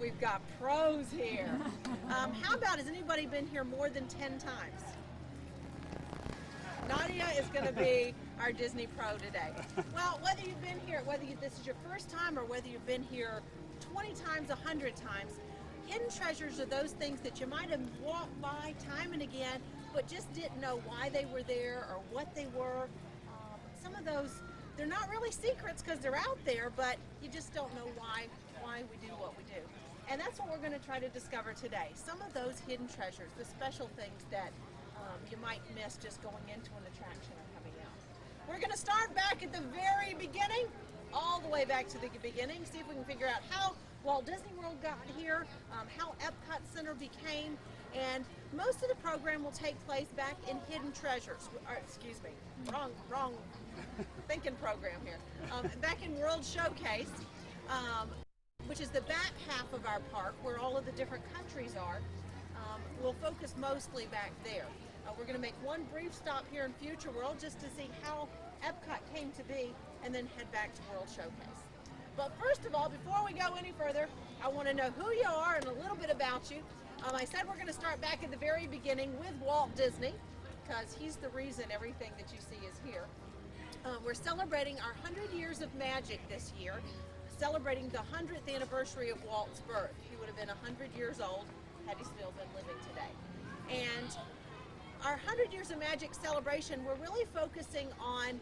We've got pros here. How about, has anybody been here more than 10 times? Nadia is going to be our Disney pro today. Well, whether you've been here, this is your first time or whether you've been here 20 times, 100 times, hidden treasures are those things that you might have walked by time and again, but just didn't know why they were there or what they were. Some of those, they're not really secrets because they're out there, but you just don't know why we do what we do. And that's what we're going to try to discover today. Some of those hidden treasures, the special things that you might miss just going into an attraction or coming out. We're going to start back at the very beginning, all the way back to the beginning, see if we can figure out how Walt Disney World got here, how Epcot Center became, and most of the program will take place back in Hidden Treasures, or excuse me, wrong thinking program here, back in World Showcase, which is the back half of our park where all of the different countries are. We'll focus mostly back there. We're going to make one brief stop here in Future World just to see how Epcot came to be and then head back to World Showcase. But first of all, before we go any further, I want to know who you are and a little bit about you. I said we're going to start back at the very beginning with Walt Disney because he's the reason everything that you see is here. We're celebrating our 100 years of magic this year, celebrating the 100th anniversary of Walt's birth. He would have been 100 years old had he still been living today. And our 100 Years of Magic celebration, we're really focusing on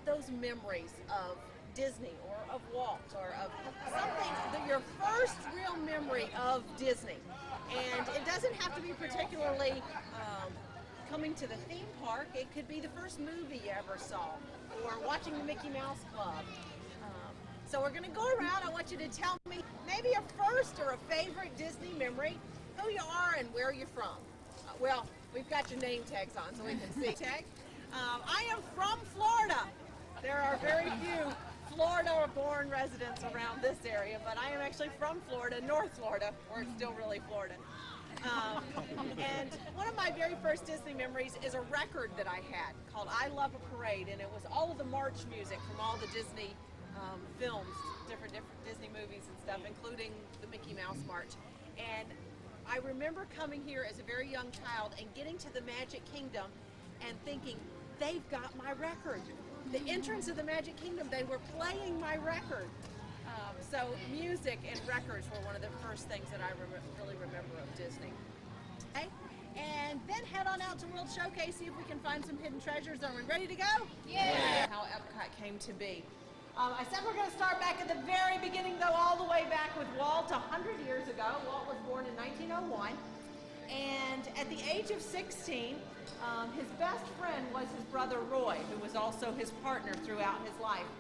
those memories of Disney or of Walt or of something, your first real memory of Disney. And it doesn't have to be particularly coming to the theme park. It could be the first movie you ever saw or watching the Mickey Mouse Club. So we're going to go around. I want you to tell me maybe a first or a favorite Disney memory, who you are and where you're from. Well, we've got your name tags on so we can see. Tag. I am from Florida. There are very few Florida-born residents around this area, but I am actually from Florida, North Florida, where it's still really Florida. And one of my very first Disney memories is a record that I had called I Love a Parade, and it was all of the march music from all the Disney films, different Disney movies and stuff, including the Mickey Mouse March. And I remember coming here as a very young child and getting to the Magic Kingdom and thinking, they've got my record. The entrance of the Magic Kingdom, they were playing my record. So music and records were one of the first things that I really remember of Disney. Okay, and then head on out to World Showcase, see if we can find some hidden treasures. Are we ready to go? Yeah! How Epcot came to be. I said we're going to start back at the very beginning, though, all the way back with Walt 100 years ago. Walt was born in 1901, and at the age of 16, his best friend was his brother Roy, who was also his partner throughout his life.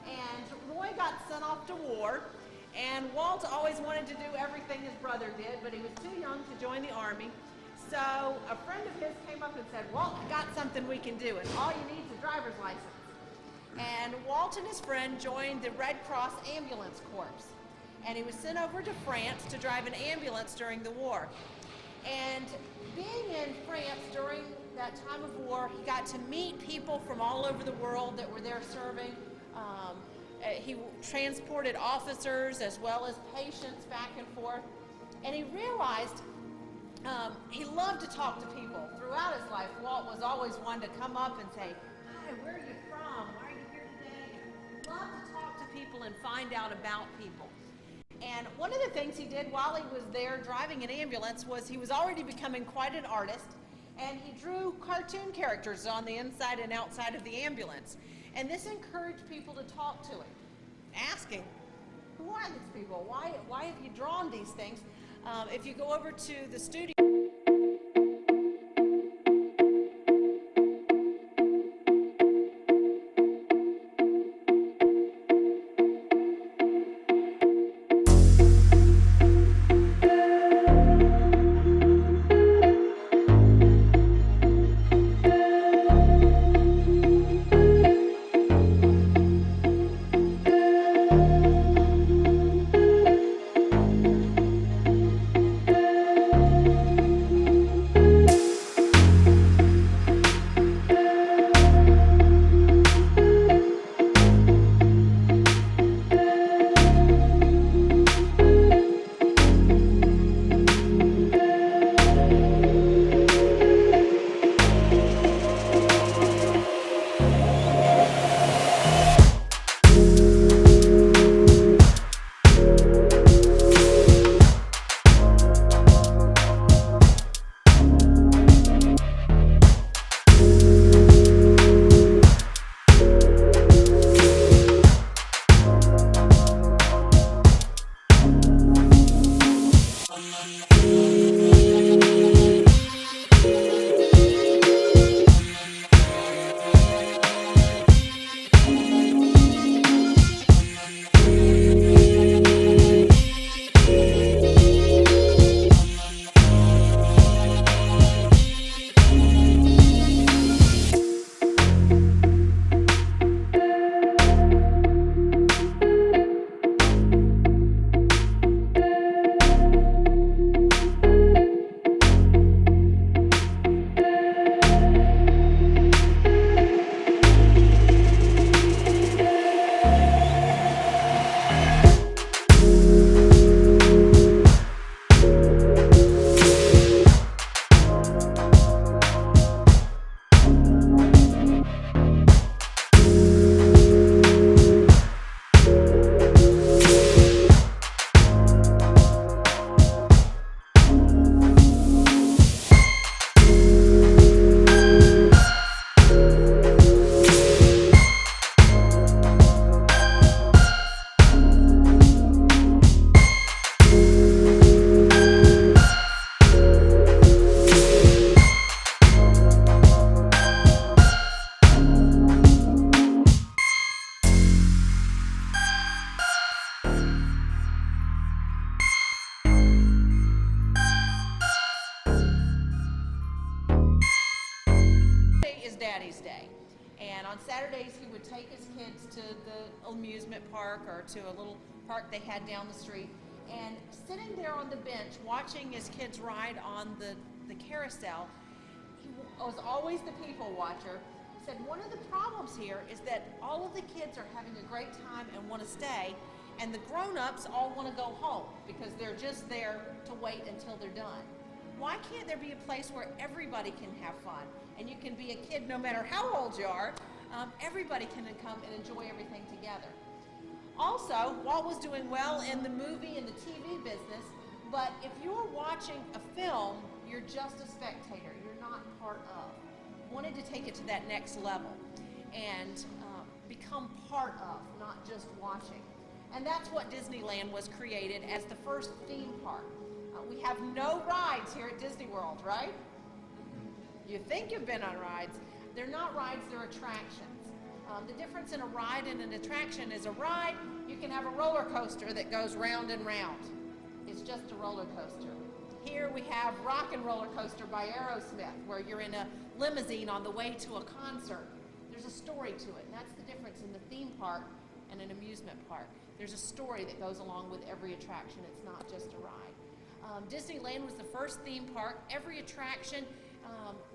And Roy got sent off to war, and Walt always wanted to do everything his brother did, but he was too young to join the army. So a friend of his came up and said, Walt, I got something we can do, and all you need is a driver's license. And Walt and his friend joined the Red Cross Ambulance Corps. And he was sent over to France to drive an ambulance during the war. And being in France during that time of war, he got to meet people from all over the world that were there serving. He transported officers as well as patients back and forth. And he realized he loved to talk to people. Throughout his life, Walt was always one to come up and say, hi, where are you from? Why are you here today? Love to talk to people and find out about people. And one of the things he did while he was there driving an ambulance was he was already becoming quite an artist, and he drew cartoon characters on the inside and outside of the ambulance. And this encouraged people to talk to him, asking, who are these people? Why have you drawn these things? If you go over to the studio, on Saturdays, he would take his kids to the amusement park or to a little park they had down the street. And sitting there on the bench, watching his kids ride on the carousel, he was always the people watcher. He said, one of the problems here is that all of the kids are having a great time and want to stay, and the grown-ups all want to go home because they're just there to wait until they're done. Why can't there be a place where everybody can have fun and you can be a kid no matter how old you are? Everybody can come and enjoy everything together. Also, Walt was doing well in the movie and the TV business, but if you're watching a film, you're just a spectator. You're not part of. Wanted to take it to that next level and become part of, not just watching. And that's what Disneyland was created as the first theme park. We have no rides here at Disney World, right? You think you've been on rides. They're not rides, they're attractions. The difference in a ride and an attraction is a ride, you can have a roller coaster that goes round and round. It's just a roller coaster. Here we have Rock and Roller Coaster by Aerosmith, where you're in a limousine on the way to a concert. There's a story to it, and that's the difference in the theme park and an amusement park. There's a story that goes along with every attraction. It's not just a ride. Disneyland was the first theme park. Every attraction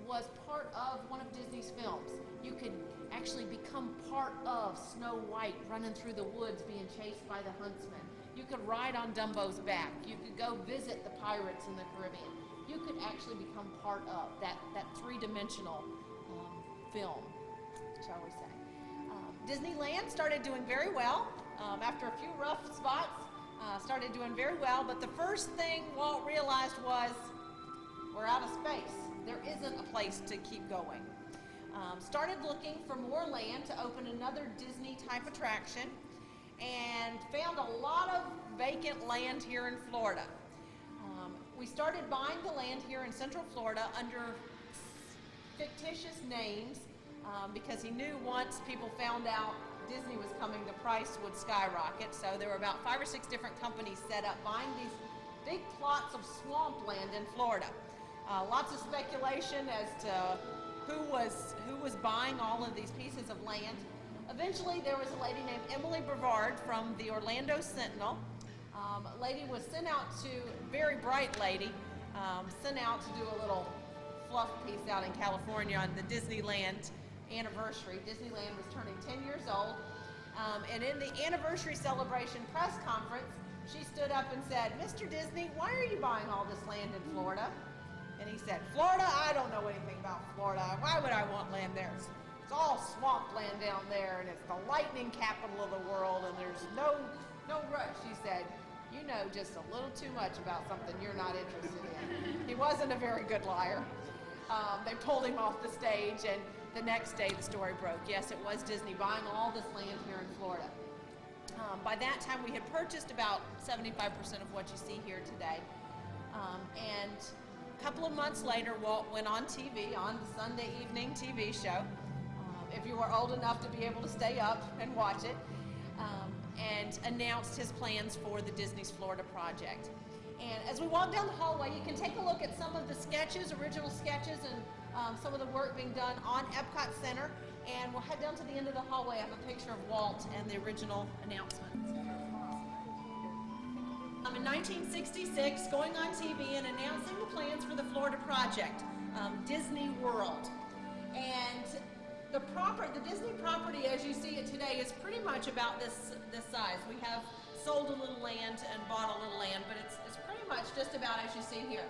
was part of one of Disney's films. You could actually become part of Snow White running through the woods being chased by the huntsman. You could ride on Dumbo's back. You could go visit the pirates in the Caribbean. You could actually become part of that three-dimensional film, shall we say. Disneyland started doing very well. After a few rough spots, started doing very well, but the first thing Walt realized was, we're out of space. There isn't a place to keep going. Started looking for more land to open another Disney type attraction and found a lot of vacant land here in Florida. We started buying the land here in Central Florida under fictitious names because he knew once people found out Disney was coming, the price would skyrocket. So there were about 5 or 6 different companies set up buying these big plots of swampland in Florida. Lots of speculation as to who was buying all of these pieces of land. Eventually, there was a lady named Emily Brevard from the Orlando Sentinel. A lady was sent out to, very bright lady, sent out to do a little fluff piece out in California on the Disneyland anniversary. Disneyland was turning 10 years old. And in the anniversary celebration press conference, she stood up and said, "Mr. Disney, why are you buying all this land in Florida?" And he said, "Florida? I don't know anything about Florida. Why would I want land there? It's all swampland down there, and it's the lightning capital of the world, and there's no rush." She said, "You know just a little too much about something you're not interested in." He wasn't a very good liar. They pulled him off the stage, and the next day the story broke. Yes, it was Disney buying all this land here in Florida. By that time, we had purchased about 75% of what you see here today. And a couple of months later, Walt went on TV, on the Sunday evening TV show, if you were old enough to be able to stay up and watch it, and announced his plans for the Disney's Florida project. And as we walk down the hallway, you can take a look at some of the sketches, original sketches, and some of the work being done on Epcot Center. And we'll head down to the end of the hallway. I have a picture of Walt and the original announcements. In 1966, going on TV and announcing the plans for the Florida project, Disney World. And the Disney property, as you see it today, is pretty much about this size. We have sold a little land and bought a little land, but it's pretty much just about as you see here.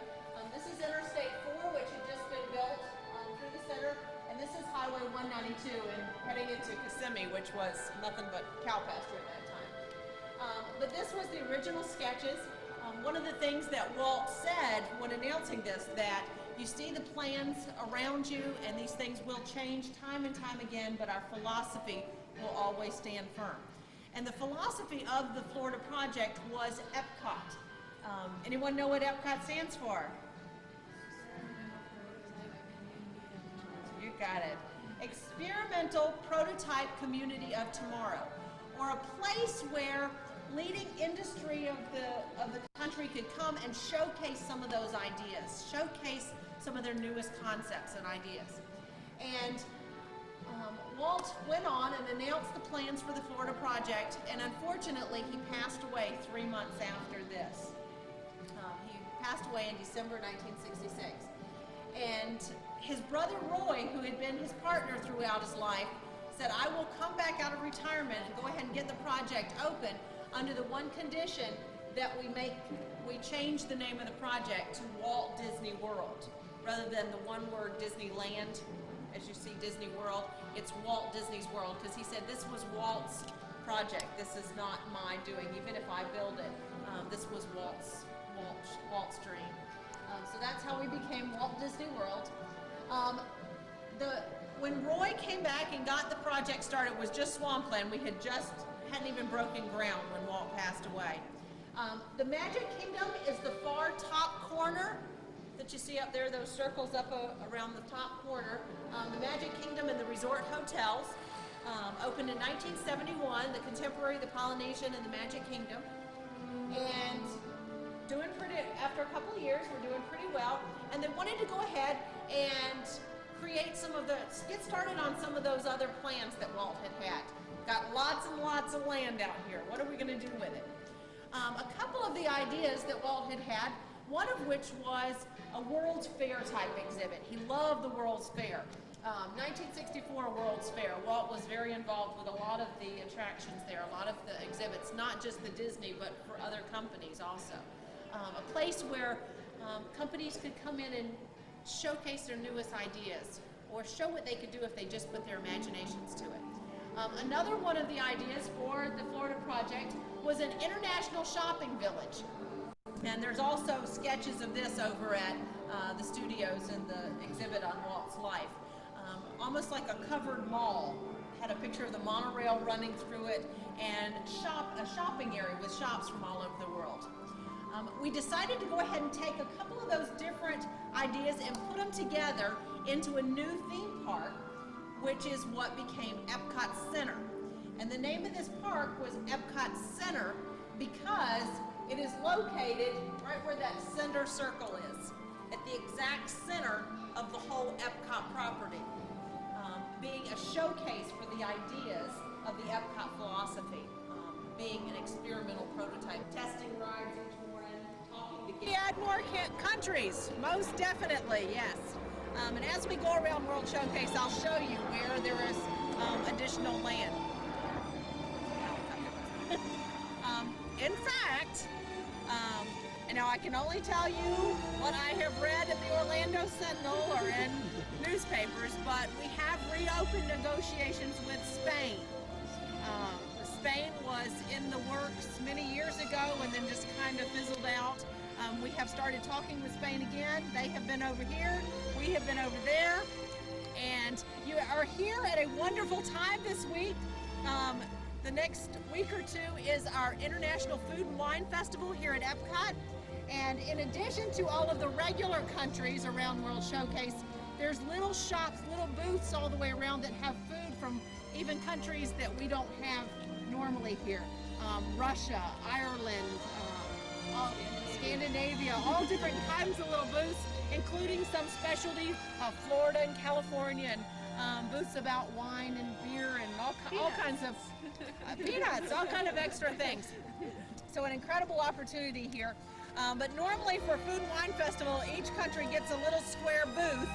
This is Interstate 4, which had just been built through the center, and this is Highway 192 and heading into Kissimmee, which was nothing but cow pasture at that time. But this was the original sketches. One of the things that Walt said when announcing this, that you see the plans around you and these things will change time and time again, but our philosophy will always stand firm. And the philosophy of the Florida project was Epcot. Anyone know what Epcot stands for? You got it. Experimental Prototype Community of Tomorrow, or a place where leading industry of the country could come and showcase some of those ideas, showcase some of their newest concepts and ideas. And Walt went on and announced the plans for the Florida project, and unfortunately he passed away 3 months after this. He passed away in December 1966. And his brother Roy, who had been his partner throughout his life, said, I will come back out of retirement and go ahead and get the project open under the one condition that we change the name of the project to Walt Disney World, rather than the one word Disneyland. As you see Disney World, it's Walt Disney's World, because he said this was Walt's project. This is not my doing, even if I build it. This was Walt's dream. So that's how we became Walt Disney World. When Roy came back and got the project started, it was just swampland. We hadn't even broken ground when Walt passed away. The Magic Kingdom is the far top corner that you see up there, those circles up around the top corner. The Magic Kingdom and the resort hotels opened in 1971, the Contemporary, the Polynesian, and the Magic Kingdom. And after a couple of years, we're doing pretty well. And they wanted to go ahead and get started on some of those other plans that Walt had. Got lots and lots of land out here. What are we going to do with it? A couple of the ideas that Walt had, one of which was a World's Fair type exhibit. He loved the World's Fair. 1964 World's Fair. Walt was very involved with a lot of the attractions there, a lot of the exhibits, not just the Disney, but for other companies also. A place where companies could come in and showcase their newest ideas, or show what they could do if they just put their imaginations to it. Another one of the ideas for the Florida project was an international shopping village. And there's also sketches of this over at the studios in the exhibit on Walt's life. Almost like a covered mall. Had a picture of the monorail running through it, and a shopping area with shops from all over the world. We decided to go ahead and take a couple of those different ideas and put them together into a new theme park, which is what became Epcot Center. And the name of this park was Epcot Center because it is located right where that center circle is, at the exact center of the whole Epcot property, being a showcase for the ideas of the Epcot philosophy, being an experimental prototype, testing rides each morning, talking to guests. We add more countries, most definitely, yes. And as we go around World Showcase, I'll show you where there is additional land. In fact, now I can only tell you what I have read in the Orlando Sentinel or in newspapers, but we have reopened negotiations with Spain. Spain was in the works many years ago and then just kind of fizzled out. We have started talking with Spain again. They have been over here, we have been over there, and you are here at a wonderful time this week. The next week or two is our International Food and Wine Festival here at Epcot. And in addition to all of the regular countries around World Showcase, there's little shops, little booths all the way around that have food from even countries that we don't have normally here. Russia, Ireland, Scandinavia, all different kinds of little booths, including some specialty, Florida and California, and booths about wine and beer and all kinds of peanuts, all kind of extra things. So an incredible opportunity here. But normally for Food and Wine Festival, each country gets a little square booth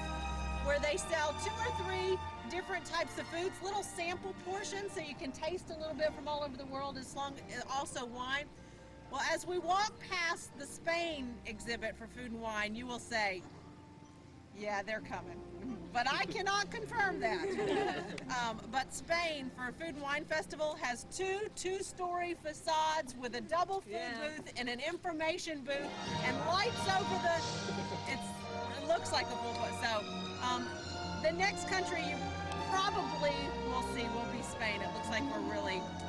where they sell 2 or 3 different types of foods, little sample portions so you can taste a little bit from all over the world, also wine. Well, as we walk past the Spain exhibit for food and wine, you will say, yeah, they're coming. But I cannot confirm that. But Spain, for Food and Wine Festival, has 2 story facades with a double food booth and an information booth and lights over it looks like a full booth. So the next country you probably will see will be Spain. It looks like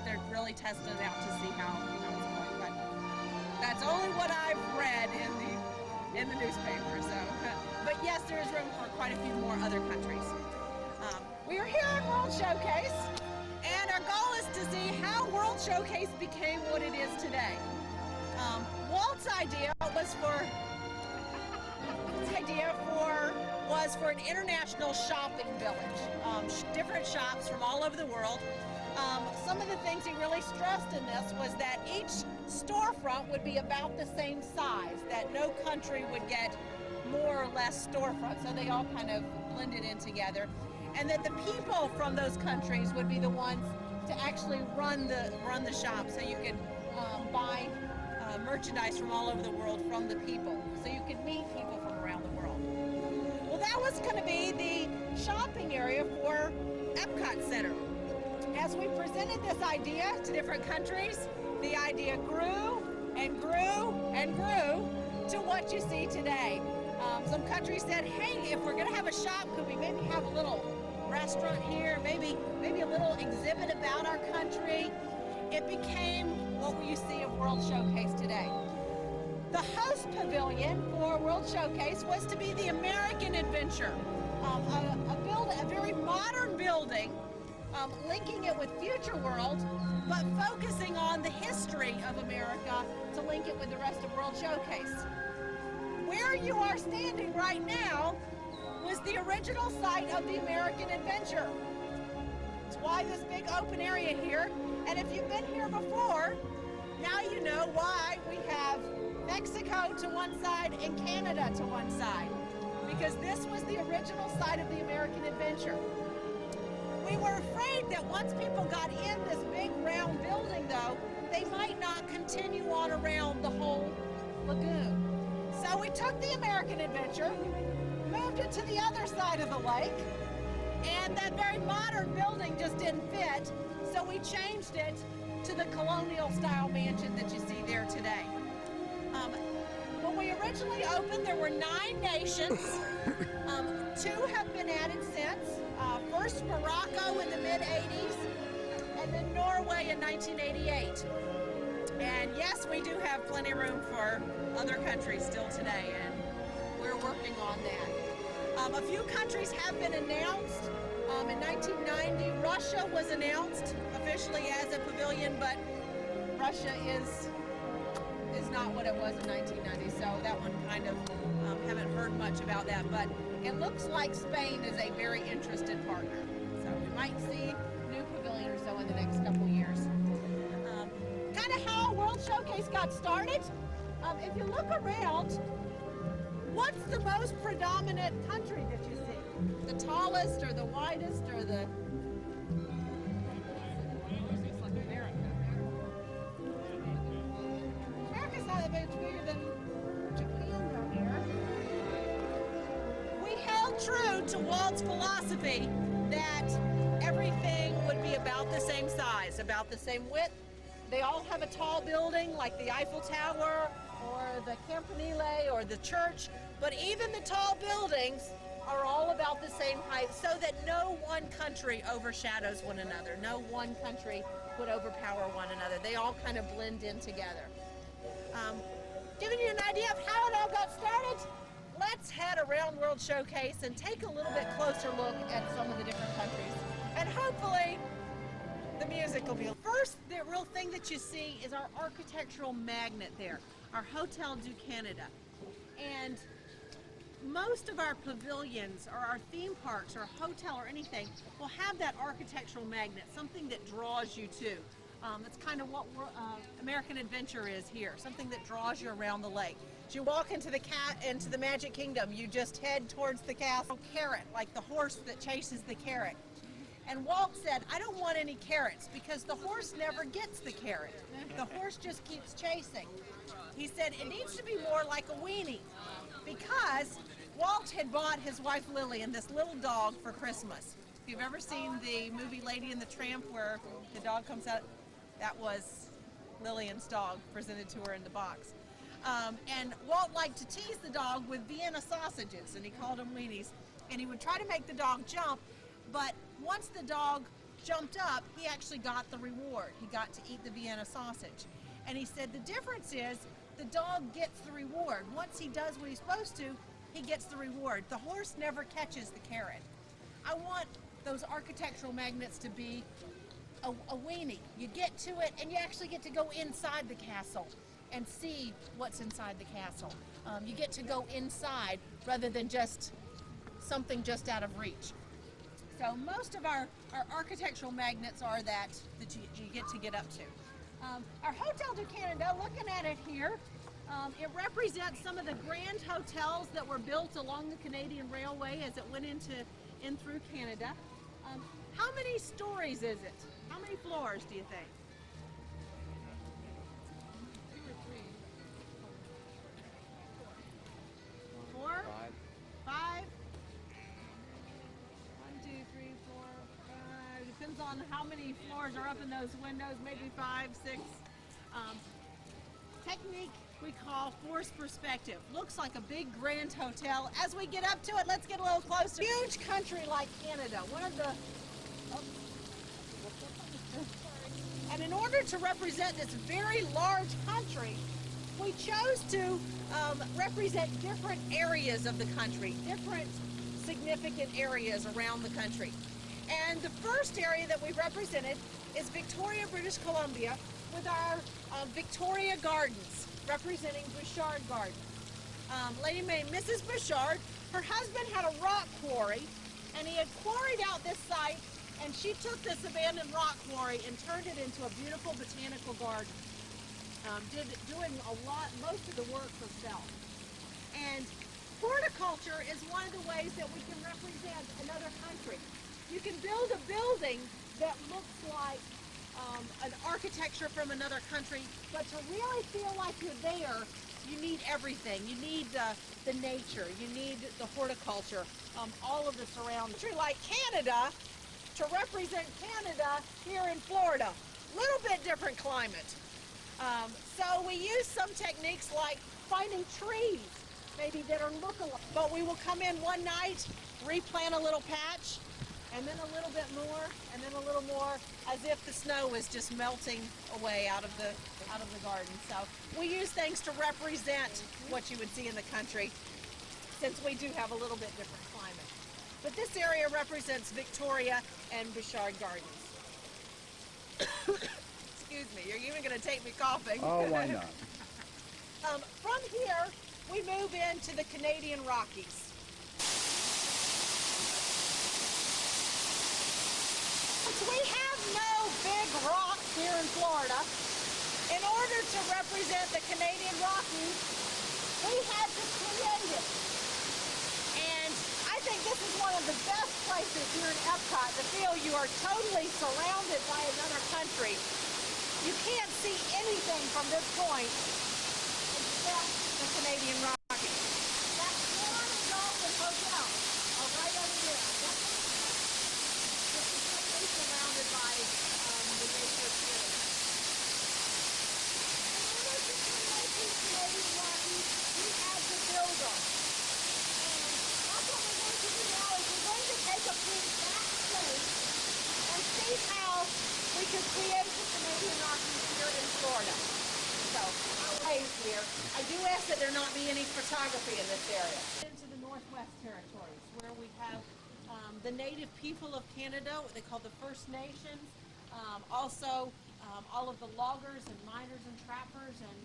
they're really testing it out to see how it's going. But that's only what I've read in the newspaper. So, but yes, there is room for quite a few more other countries. We are here at World Showcase, and our goal is to see how World Showcase became what it is today. Walt's idea was for This idea was for an international shopping village, different shops from all over the world. Some of the things he really stressed in this was that each storefront would be about the same size, that no country would get more or less storefronts, so they all kind of blended in together, and that the people from those countries would be the ones to actually run the shop, so you could buy merchandise from all over the world from the people, so you could meet people from around the world. Well, that was going to be the shopping area for Epcot Center. As we presented this idea to different countries, the idea grew and grew and grew to what you see today. Some countries said, hey, if we're going to have a shop, could we maybe have a little restaurant here, maybe a little exhibit about our country? It became what you see at World Showcase today. The host pavilion for World Showcase was to be the American Adventure, a very modern building, linking it with Future World, but focusing on the history of America to link it with the rest of World Showcase. Where you are standing right now was the original site of the American Adventure. It's why this big open area here, and if you've been here before, now you know why we have Mexico to one side and Canada to one side, because this was the original site of the American Adventure. We were afraid that once people got in this big round building, though, they might not continue on around the whole lagoon. So we took the American Adventure, moved it to the other side of the lake, and that very modern building just didn't fit, so we changed it to the colonial style mansion that you see there today. When we originally opened, there were 9 nations. 2 have been added since. First Morocco in the mid-80s, and then Norway in 1988. And yes, we do have plenty of room for other countries still today, and we're working on that. A few countries have been announced. In 1990, Russia was announced officially as a pavilion, but Russia is not what it was in 1990, so that one kind of haven't heard much about that, but it looks like Spain is a very interested partner. So we might see a new pavilion or so in the next couple years. Kind of how World Showcase got started. If you look around, what's the most predominant country that you see? The tallest or the widest or the... Looks like America. America's not that much bigger than Japan down here. We held true to Walt's philosophy that everything would be about the same size, about the same width. They all have a tall building like the Eiffel Tower or the Campanile or the church, but even the tall buildings are all about the same height so that no one country overshadows one another. No one country would overpower one another. They all kind of blend in together. Giving you an idea of how it all got started, let's head around World Showcase and take a little bit closer look at some of the different countries. And hopefully, the music will be. First, the real thing that you see is our architectural magnet there, our Hotel du Canada. And most of our pavilions or our theme parks or a hotel or anything will have that architectural magnet, something that draws you to. That's kind of what American Adventure is here, something that draws you around the lake. As you walk into the Magic Kingdom, you just head towards the castle. Carrot, like the horse that chases the carrot. And Walt said, I don't want any carrots because the horse never gets the carrot. The horse just keeps chasing. He said it needs to be more like a weenie because Walt had bought his wife Lillian this little dog for Christmas. If you've ever seen the movie Lady and the Tramp where the dog comes out, that was Lillian's dog presented to her in the box. And Walt liked to tease the dog with Vienna sausages, and he called them weenies. And he would try to make the dog jump, but once the dog jumped up, he actually got the reward. He got to eat the Vienna sausage. And he said the difference is the dog gets the reward. Once he does what he's supposed to, he gets the reward. The horse never catches the carrot. I want those architectural magnets to be a weenie. You get to it and you actually get to go inside the castle. and see what's inside the castle. You get to go inside rather than just something just out of reach. So most of our architectural magnets are that you get up to. Our Hotel du Canada, looking at it here, it represents some of the grand hotels that were built along the Canadian Railway as it went in through Canada. How many stories is it? How many floors do you think? 2 or 3. 4? 5. 5? 1, 2, 3, 4, 5. Depends on how many floors are up in those windows. Maybe 5, 6. Technique we call forced perspective. Looks like a big grand hotel. As we get up to it, let's get a little closer. Huge country like Canada, one of the... And in order to represent this very large country, we chose to represent different areas of the country, different significant areas around the country. And the first area that we represented is Victoria, British Columbia, with our Victoria Gardens, representing Bouchard Garden. Lady named Mrs. Bouchard, her husband had a rock quarry, and he had quarried out this site, and she took this abandoned rock quarry and turned it into a beautiful botanical garden, doing most of the work herself. And horticulture is one of the ways that we can represent another country. You can build a building that looks like an architecture from another country, but to really feel like you're there, you need everything. You need the nature, you need the horticulture, all of the surroundings. Like Canada, to represent Canada here in Florida, little bit different climate. So we use some techniques like finding trees, maybe that are look-alike, but we will come in one night, replant a little patch, and then a little bit more, and then a little more, as if the snow was just melting away out of the garden. So we use things to represent what you would see in the country, since we do have a little bit different climate. But this area represents Victoria and Bouchard Gardens. Excuse me, you're even going to take me coughing. Oh, why not? From here, we move into the Canadian Rockies. We have no big rocks here in Florida. In order to represent the Canadian Rockies, we had to create it. And I think this is one of the best places here in Epcot to feel you are totally surrounded by another country. You can't see anything from this point except the Canadian Rockies. That's one Dolphin Hotel, right over there. Surrounded by the nature of Canada. In order to create these Canadian Rockies, we had to build them. And that's what we're going to do now, is we're going to take a peek backstage and see how we can create the Canadian Rockies here in Florida. So, here, I do ask that there not be any photography in this area. Into the Northwest Territories, where we have the native people of Canada, what they call the First Nations, also all of the loggers and miners and trappers, and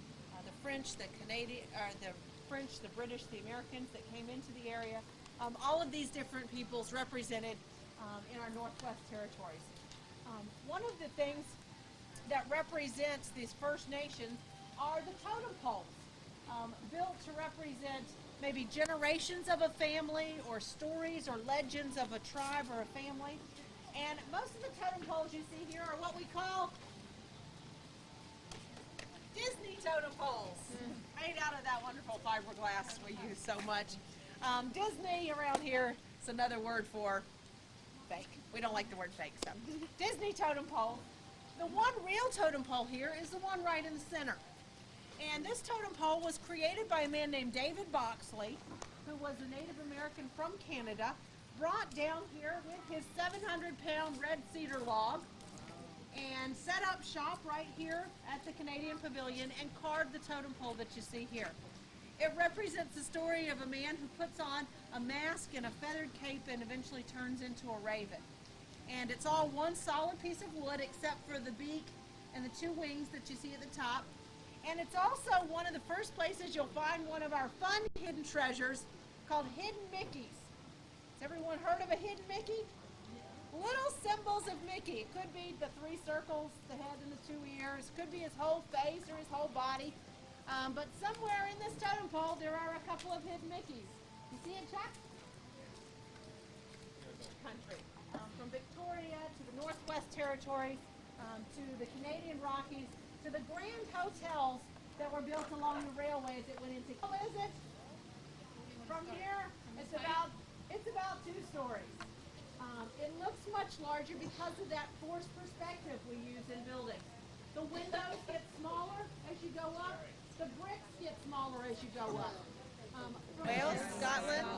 the French, the Canadian, the French, the British, the Americans that came into the area. All of these different peoples represented in our Northwest Territories. One of the things that represents these First Nations are the totem poles, built to represent maybe generations of a family, or stories or legends of a tribe or a family. And most of the totem poles you see here are what we call Disney totem poles, made out of that wonderful fiberglass we use so much. Disney around here is another word for fake. We don't like the word fake, so. Disney totem pole. The one real totem pole here is the one right in the center. And this totem pole was created by a man named David Boxley, who was a Native American from Canada, brought down here with his 700-pound red cedar log, and set up shop right here at the Canadian Pavilion and carved the totem pole that you see here. It represents the story of a man who puts on a mask and a feathered cape and eventually turns into a raven. And it's all one solid piece of wood except for the beak and the two wings that you see at the top. And it's also one of the first places you'll find one of our fun hidden treasures called Hidden Mickeys. Has everyone heard of a Hidden Mickey? Little symbols of Mickey. It could be the 3 circles, the head and the 2 ears. Could be his whole face or his whole body. But somewhere in this totem pole, there are a couple of hidden Mickeys. You see it, Chuck? Country. From Victoria to the Northwest Territories, to the Canadian Rockies, to the grand hotels that were built along the railways that went into. How is it? From here, it's about 2 stories. It looks much larger because of that forced perspective we use in buildings. The windows get smaller as you go up. The bricks get smaller as you go up. Wales, Scotland,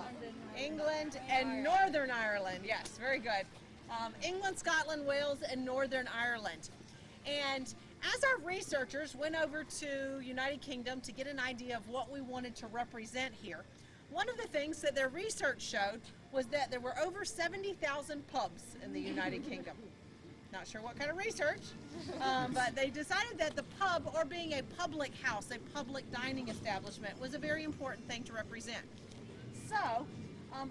England, and Northern Ireland. Yes, very good. England, Scotland, Wales, and Northern Ireland. And as our researchers went over to United Kingdom to get an idea of what we wanted to represent here, one of the things that their research showed was that there were over 70,000 pubs in the United Kingdom. Not sure what kind of research, but they decided that the pub, or being a public house, a public dining establishment, was a very important thing to represent. So,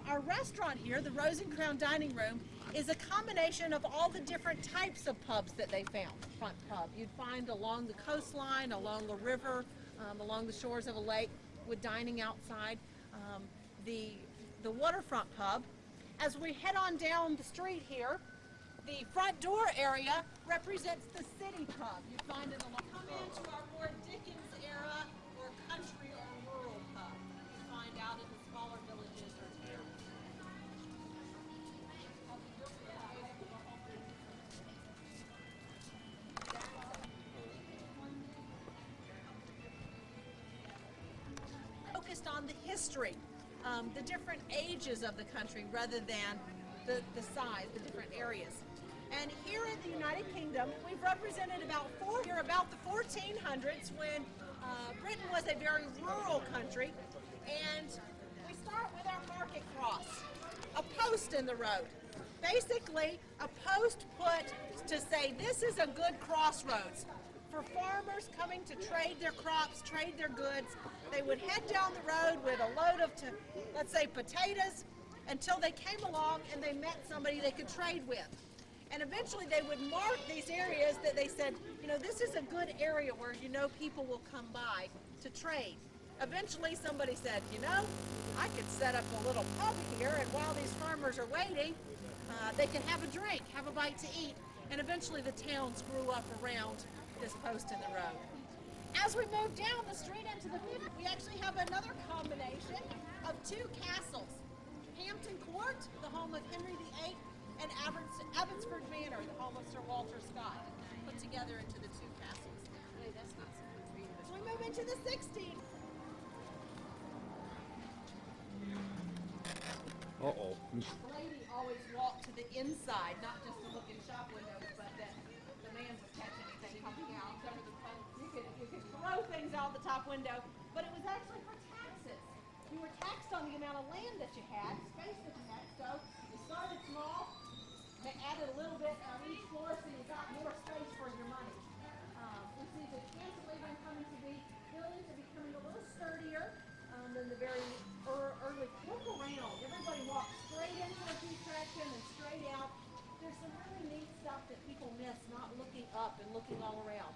our restaurant here, the Rose and Crown Dining Room, is a combination of all the different types of pubs that they found. Front pub you'd find along the coastline, along the river, along the shores of a lake, with dining outside. The waterfront pub. As we head on down the street here, the front door area represents the city pub. You find it along. Come into our more Dickens era or country or rural pub. You find out in the smaller villages or towns. Focused on the history, the different ages of the country rather than the size, the different areas. And here in the United Kingdom, we've represented about the 1400s when Britain was a very rural country. And we start with our market cross, a post in the road. Basically, a post put to say this is a good crossroads. For farmers coming to trade their crops, trade their goods, they would head down the road with a load of, let's say, potatoes, until they came along and they met somebody they could trade with. And eventually they would mark these areas that they said, you know, this is a good area where you know people will come by to trade. Eventually somebody said, you know, I could set up a little pub here, and while these farmers are waiting, they can have a drink, have a bite to eat. And eventually the towns grew up around this post in the road. As we move down the street into the middle, we actually have another combination of 2 castles. Hampton Court, the home of Henry VIII, and Abbotsford Manor, the home of Sir Walter Scott, put together into the 2 castles. Hey, that's not so good for you. So we move into the 16th. Uh-oh. The lady always walked to the inside, not just to look in shop windows, but that the man would catch anything coming out. So you could throw things out the top window, but it was actually for taxes. You were taxed on the amount of land that you had, space that you had. So you started small, they added a little bit on each floor, so you got more space for your money. We see the cantilever coming to be, buildings are becoming a little sturdier than the very early. Look around. Everybody walks straight into a T-traction and straight out. There's some really neat stuff that people miss not looking up and looking all around.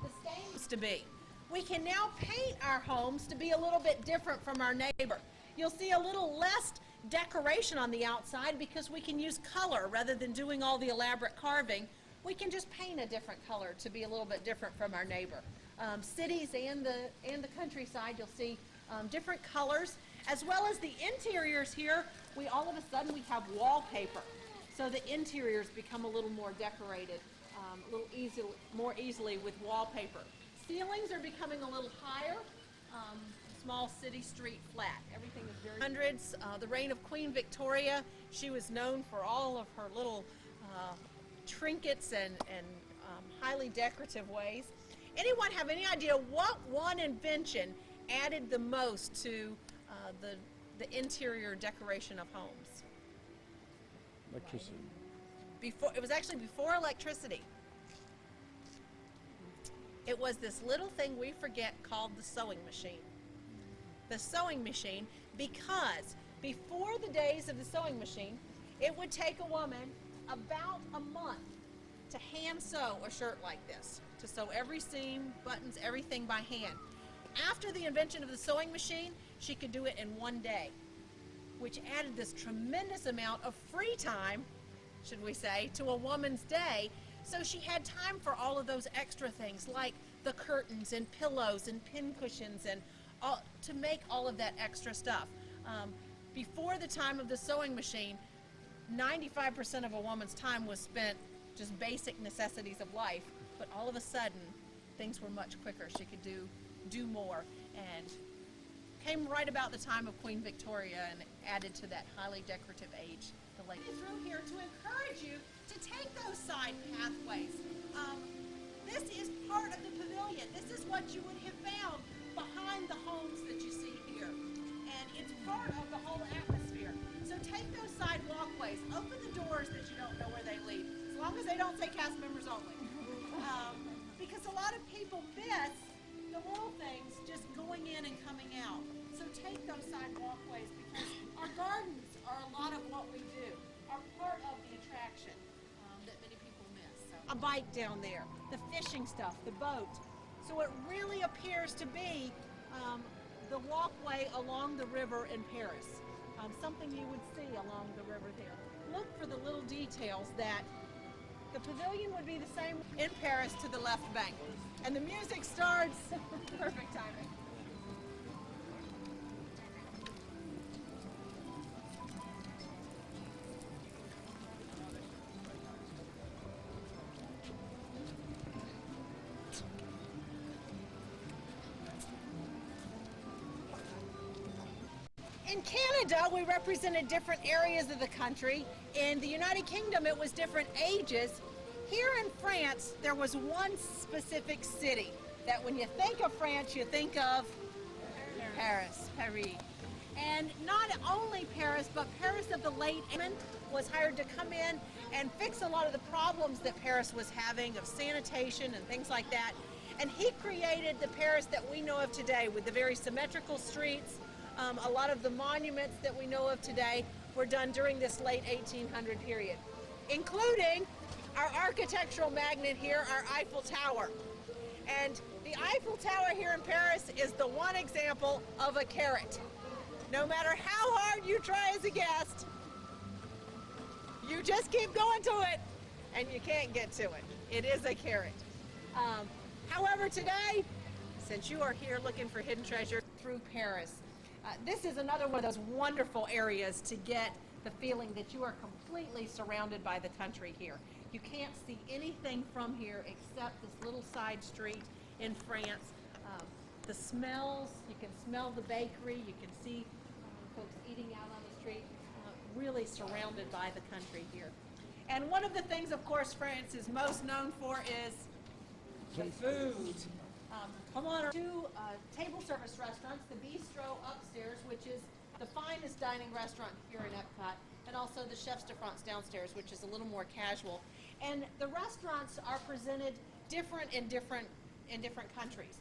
The stains to be. We can now paint our homes to be a little bit different from our neighbor. You'll see a little less decoration on the outside because we can use color rather than doing all the elaborate carving. We can just paint a different color to be a little bit different from our neighbor. Cities and the countryside, you'll see different colors, as well as the interiors here. All of a sudden we have wallpaper, so the interiors become a little more decorated, more easily with wallpaper. Ceilings are becoming a little higher. Small city street flat. Everything is very hundreds. The reign of Queen Victoria. She was known for all of her little trinkets and highly decorative ways. Anyone have any idea what one invention added the most to the interior decoration of homes? Electricity. It was actually before electricity. It was this little thing we forget called the sewing machine. The sewing machine, because before the days of the sewing machine, it would take a woman about a month to hand sew a shirt like this, to sew every seam, buttons, everything by hand. After the invention of the sewing machine, she could do it in one day, which added this tremendous amount of free time, should we say, to a woman's day. So she had time for all of those extra things like the curtains and pillows and pin cushions and all, to make all of that extra stuff. Before the time of the sewing machine, 95% of a woman's time was spent just basic necessities of life, but all of a sudden things were much quicker. She could do more, and came right about the time of Queen Victoria and added to that highly decorative age. The lake through here to encourage you to take those side pathways. This is part of the pavilion. This is what you would have found behind the homes that you see here, and it's part of the whole atmosphere. So take those side walkways, open the doors that you don't know where they lead, as long as they don't say cast members only, because a lot of people miss the little things just going in and coming out. So take those side walkways, because our gardens are a lot of what we do, are part of the attraction that many people miss. So, a bike down there, the fishing stuff, the boat. So it really appears to be the walkway along the river in Paris, something you would see along the river there. Look for the little details that the pavilion would be the same in Paris to the left bank. And the music starts, perfect timing. In Canada, we represented different areas of the country. In the United Kingdom, it was different ages. Here in France, there was one specific city that when you think of France, you think of Paris. And not only Paris, but Paris of the late was hired to come in and fix a lot of the problems that Paris was having of sanitation and things like that. And he created the Paris that we know of today with the very symmetrical streets. A lot of the monuments that we know of today were done during this late 1800 period, including our architectural magnet here, our Eiffel Tower. And the Eiffel Tower here in Paris is the one example of a carrot. No matter how hard you try as a guest, you just keep going to it and you can't get to it. It is a carrot. However, today, since you are here looking for hidden treasure through Paris, this is another one of those wonderful areas to get the feeling that you are completely surrounded by the country here. You can't see anything from here except this little side street in France. The smells, you can smell the bakery, you can see folks eating out on the street, really surrounded by the country here. And one of the things, of course, France is most known for is the food. Come on, two table service restaurants, the Bistro upstairs, which is the finest dining restaurant here in Epcot, and also the Chefs de France downstairs, which is a little more casual. And the restaurants are presented different in different countries.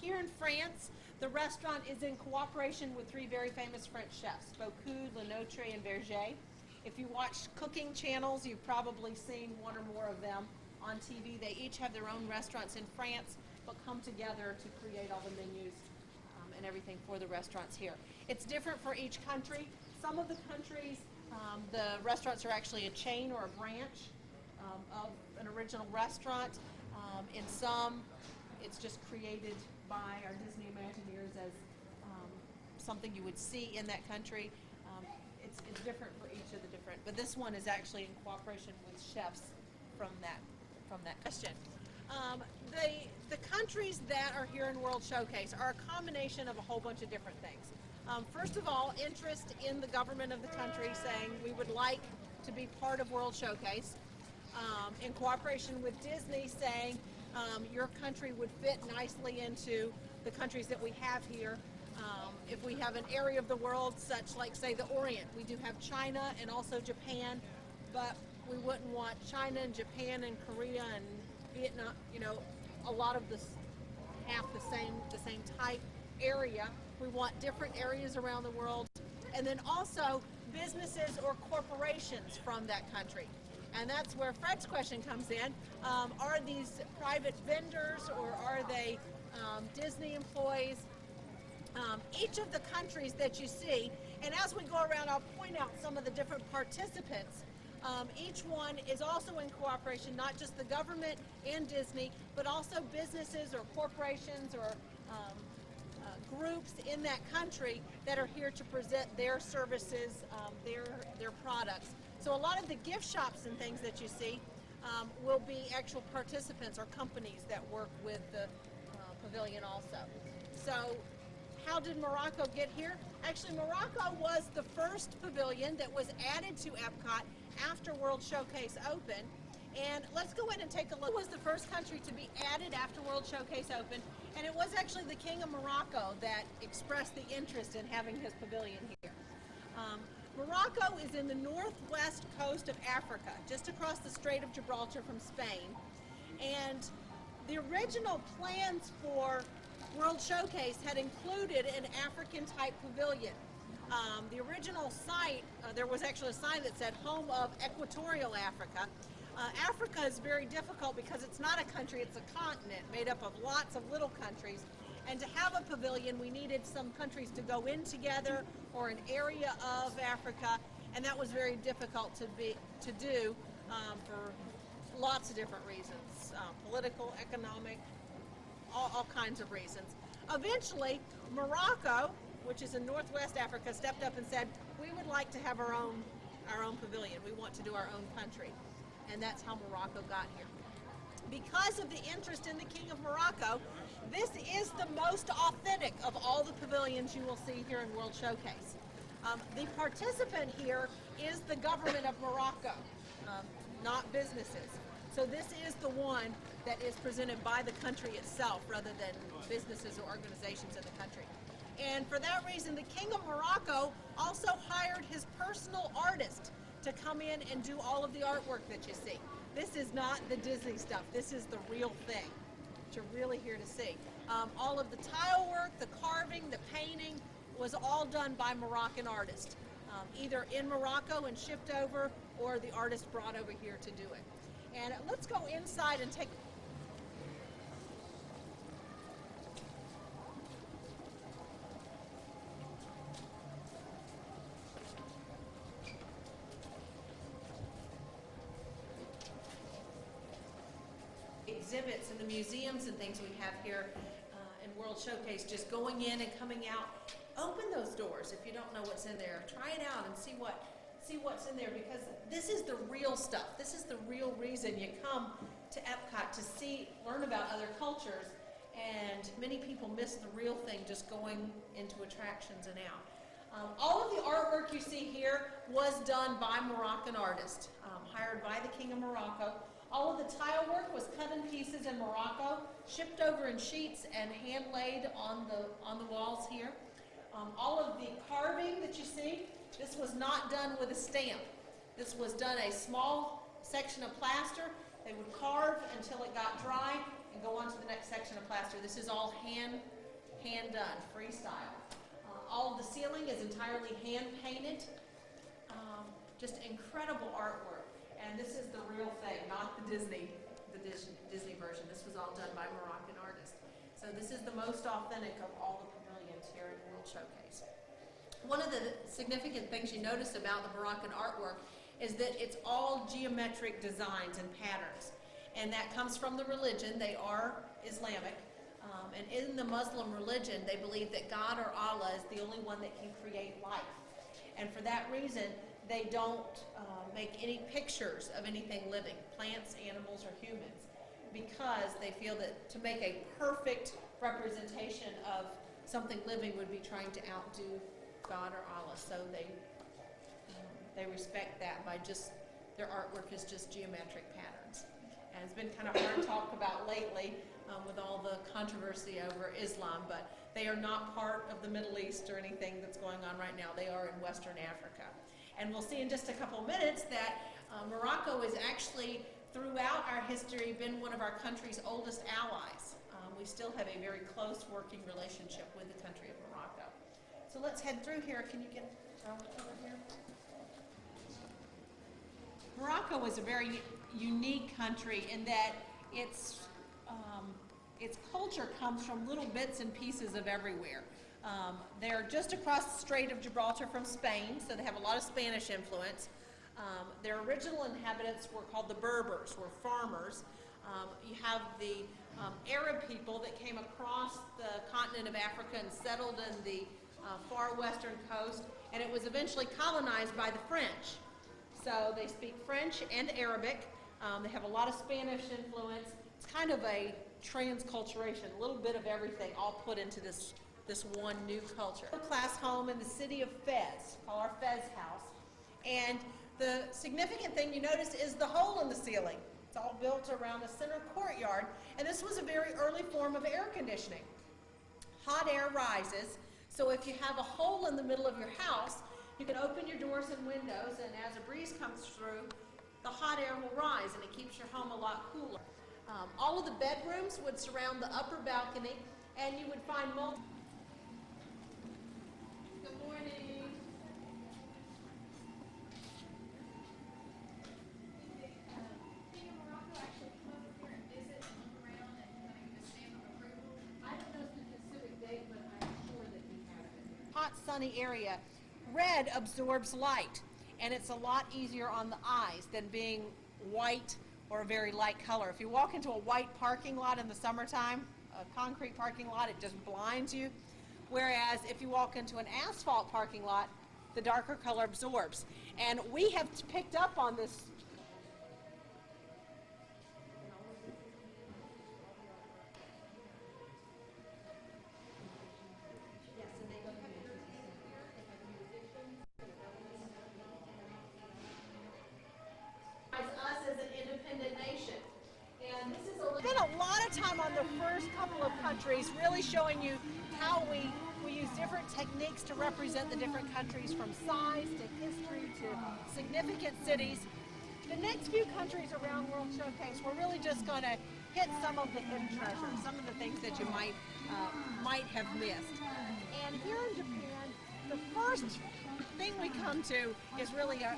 Here in France, the restaurant is in cooperation with three very famous French chefs, Bocuse, Lenotre, and Berger. If you watch cooking channels, you've probably seen one or more of them on TV. They each have their own restaurants in France, but come together to create all the menus and everything for the restaurants here. It's different for each country. Some of the countries, the restaurants are actually a chain or a branch of an original restaurant. In some, it's just created by our Disney Imagineers as something you would see in that country. It's different for each of the different, but this one is actually in cooperation with chefs from that question. The countries that are here in World Showcase are a combination of a whole bunch of different things. First of all, interest in the government of the country saying we would like to be part of World Showcase. In cooperation with Disney saying your country would fit nicely into the countries that we have here. If we have an area of the world such like, say, the Orient, we do have China and also Japan, but we wouldn't want China and Japan and Korea and Vietnam, a lot of this half the same type area. We want different areas around the world, and then also businesses or corporations from that country. And that's where Fred's question comes in. Are these private vendors, or are they Disney employees? Each of the countries that you see, and as we go around, I'll point out some of the different participants. Each one is also in cooperation, not just the government and Disney, but also businesses or corporations or groups in that country that are here to present their services, their products. So a lot of the gift shops and things that you see will be actual participants or companies that work with the pavilion also. So how did Morocco get here? Actually, Morocco was the first pavilion that was added to Epcot after World Showcase opened. And let's go in and take a look. It was the first country to be added after World Showcase opened, and it was actually the King of Morocco that expressed the interest in having his pavilion here. Morocco is in the northwest coast of Africa, just across the Strait of Gibraltar from Spain. And the original plans for World Showcase had included an African-type pavilion. The original site, there was actually a sign that said Home of Equatorial Africa. Africa is very difficult because it's not a country, it's a continent made up of lots of little countries. And to have a pavilion, we needed some countries to go in together, or an area of Africa, and that was very difficult to do for lots of different reasons, political, economic, all kinds of reasons. Eventually, Morocco, which is in northwest Africa, stepped up and said, we would like to have our own pavilion. We want to do our own country. And that's how Morocco got here. Because of the interest in the King of Morocco, this is the most authentic of all the pavilions you will see here in World Showcase. The participant here is the government of Morocco, not businesses. So this is the one that is presented by the country itself rather than businesses or organizations in the country. And for that reason, the King of Morocco also hired his personal artist to come in and do all of the artwork that you see. This is not the Disney stuff. This is the real thing that you're really here to see. All of the tile work, the carving, the painting was all done by Moroccan artists, either in Morocco and shipped over, or the artist brought over here to do it. And let's go inside and take exhibits and the museums and things we have here in World Showcase. Just going in and coming out, open those doors if you don't know what's in there. Try it out and see what's in there, because this is the real stuff. This is the real reason you come to Epcot, to learn about other cultures, and many people miss the real thing just going into attractions and out. All of the artwork you see here was done by Moroccan artists, hired by the King of Morocco. All of the tile work was cut in pieces in Morocco, shipped over in sheets, and hand laid on the walls here. All of the carving that you see, this was not done with a stamp. This was done a small section of plaster. They would carve until it got dry and go on to the next section of plaster. This is all hand done, freestyle. All of the ceiling is entirely hand painted. Just incredible artwork. And this is the real thing, not the Disney version. This was all done by Moroccan artists. So this is the most authentic of all the pavilions here at World Showcase. One of the significant things you notice about the Moroccan artwork is that it's all geometric designs and patterns. And that comes from the religion. They are Islamic. And in the Muslim religion, they believe that God or Allah is the only one that can create life. And for that reason, they don't make any pictures of anything living, plants, animals, or humans, because they feel that to make a perfect representation of something living would be trying to outdo God or Allah. So they respect that by just, their artwork is just geometric patterns. And it's been kind of hard to talk about lately with all the controversy over Islam, but they are not part of the Middle East or anything that's going on right now. They are in Western Africa. And we'll see in just a couple minutes that Morocco is actually throughout our history been one of our country's oldest allies. We still have a very close working relationship with the country of Morocco. So let's head through here. Can you get over here? Morocco is a very unique country in that its culture comes from little bits and pieces of everywhere. They're just across the Strait of Gibraltar from Spain, so they have a lot of Spanish influence. Their original inhabitants were called the Berbers, were farmers. You have the Arab people that came across the continent of Africa and settled in the far western coast, and it was eventually colonized by the French. So they speak French and Arabic. They have a lot of Spanish influence. It's kind of a transculturation, a little bit of everything all put into this one new culture. Class home in the city of Fez, called our Fez house. And the significant thing you notice is the hole in the ceiling. It's all built around a center courtyard, and this was a very early form of air conditioning. Hot air rises, so if you have a hole in the middle of your house, you can open your doors and windows, and as a breeze comes through, the hot air will rise, and it keeps your home a lot cooler. All of the bedrooms would surround the upper balcony, and you would find multiple. Good morning. Hot, sunny area. Red absorbs light, and it's a lot easier on the eyes than being white or a very light color. If you walk into a white parking lot in the summertime, a concrete parking lot, it just blinds you. Whereas if you walk into an asphalt parking lot, the darker color absorbs. And we have picked up on this. Spent a lot of time on the first couple of countries, really showing you how we use different techniques to represent the different countries, from size to history to significant cities. The next few countries around World Showcase, we're really just going to hit some of the hidden treasures, some of the things that you might have missed. And here in Japan, the first thing we come to is really a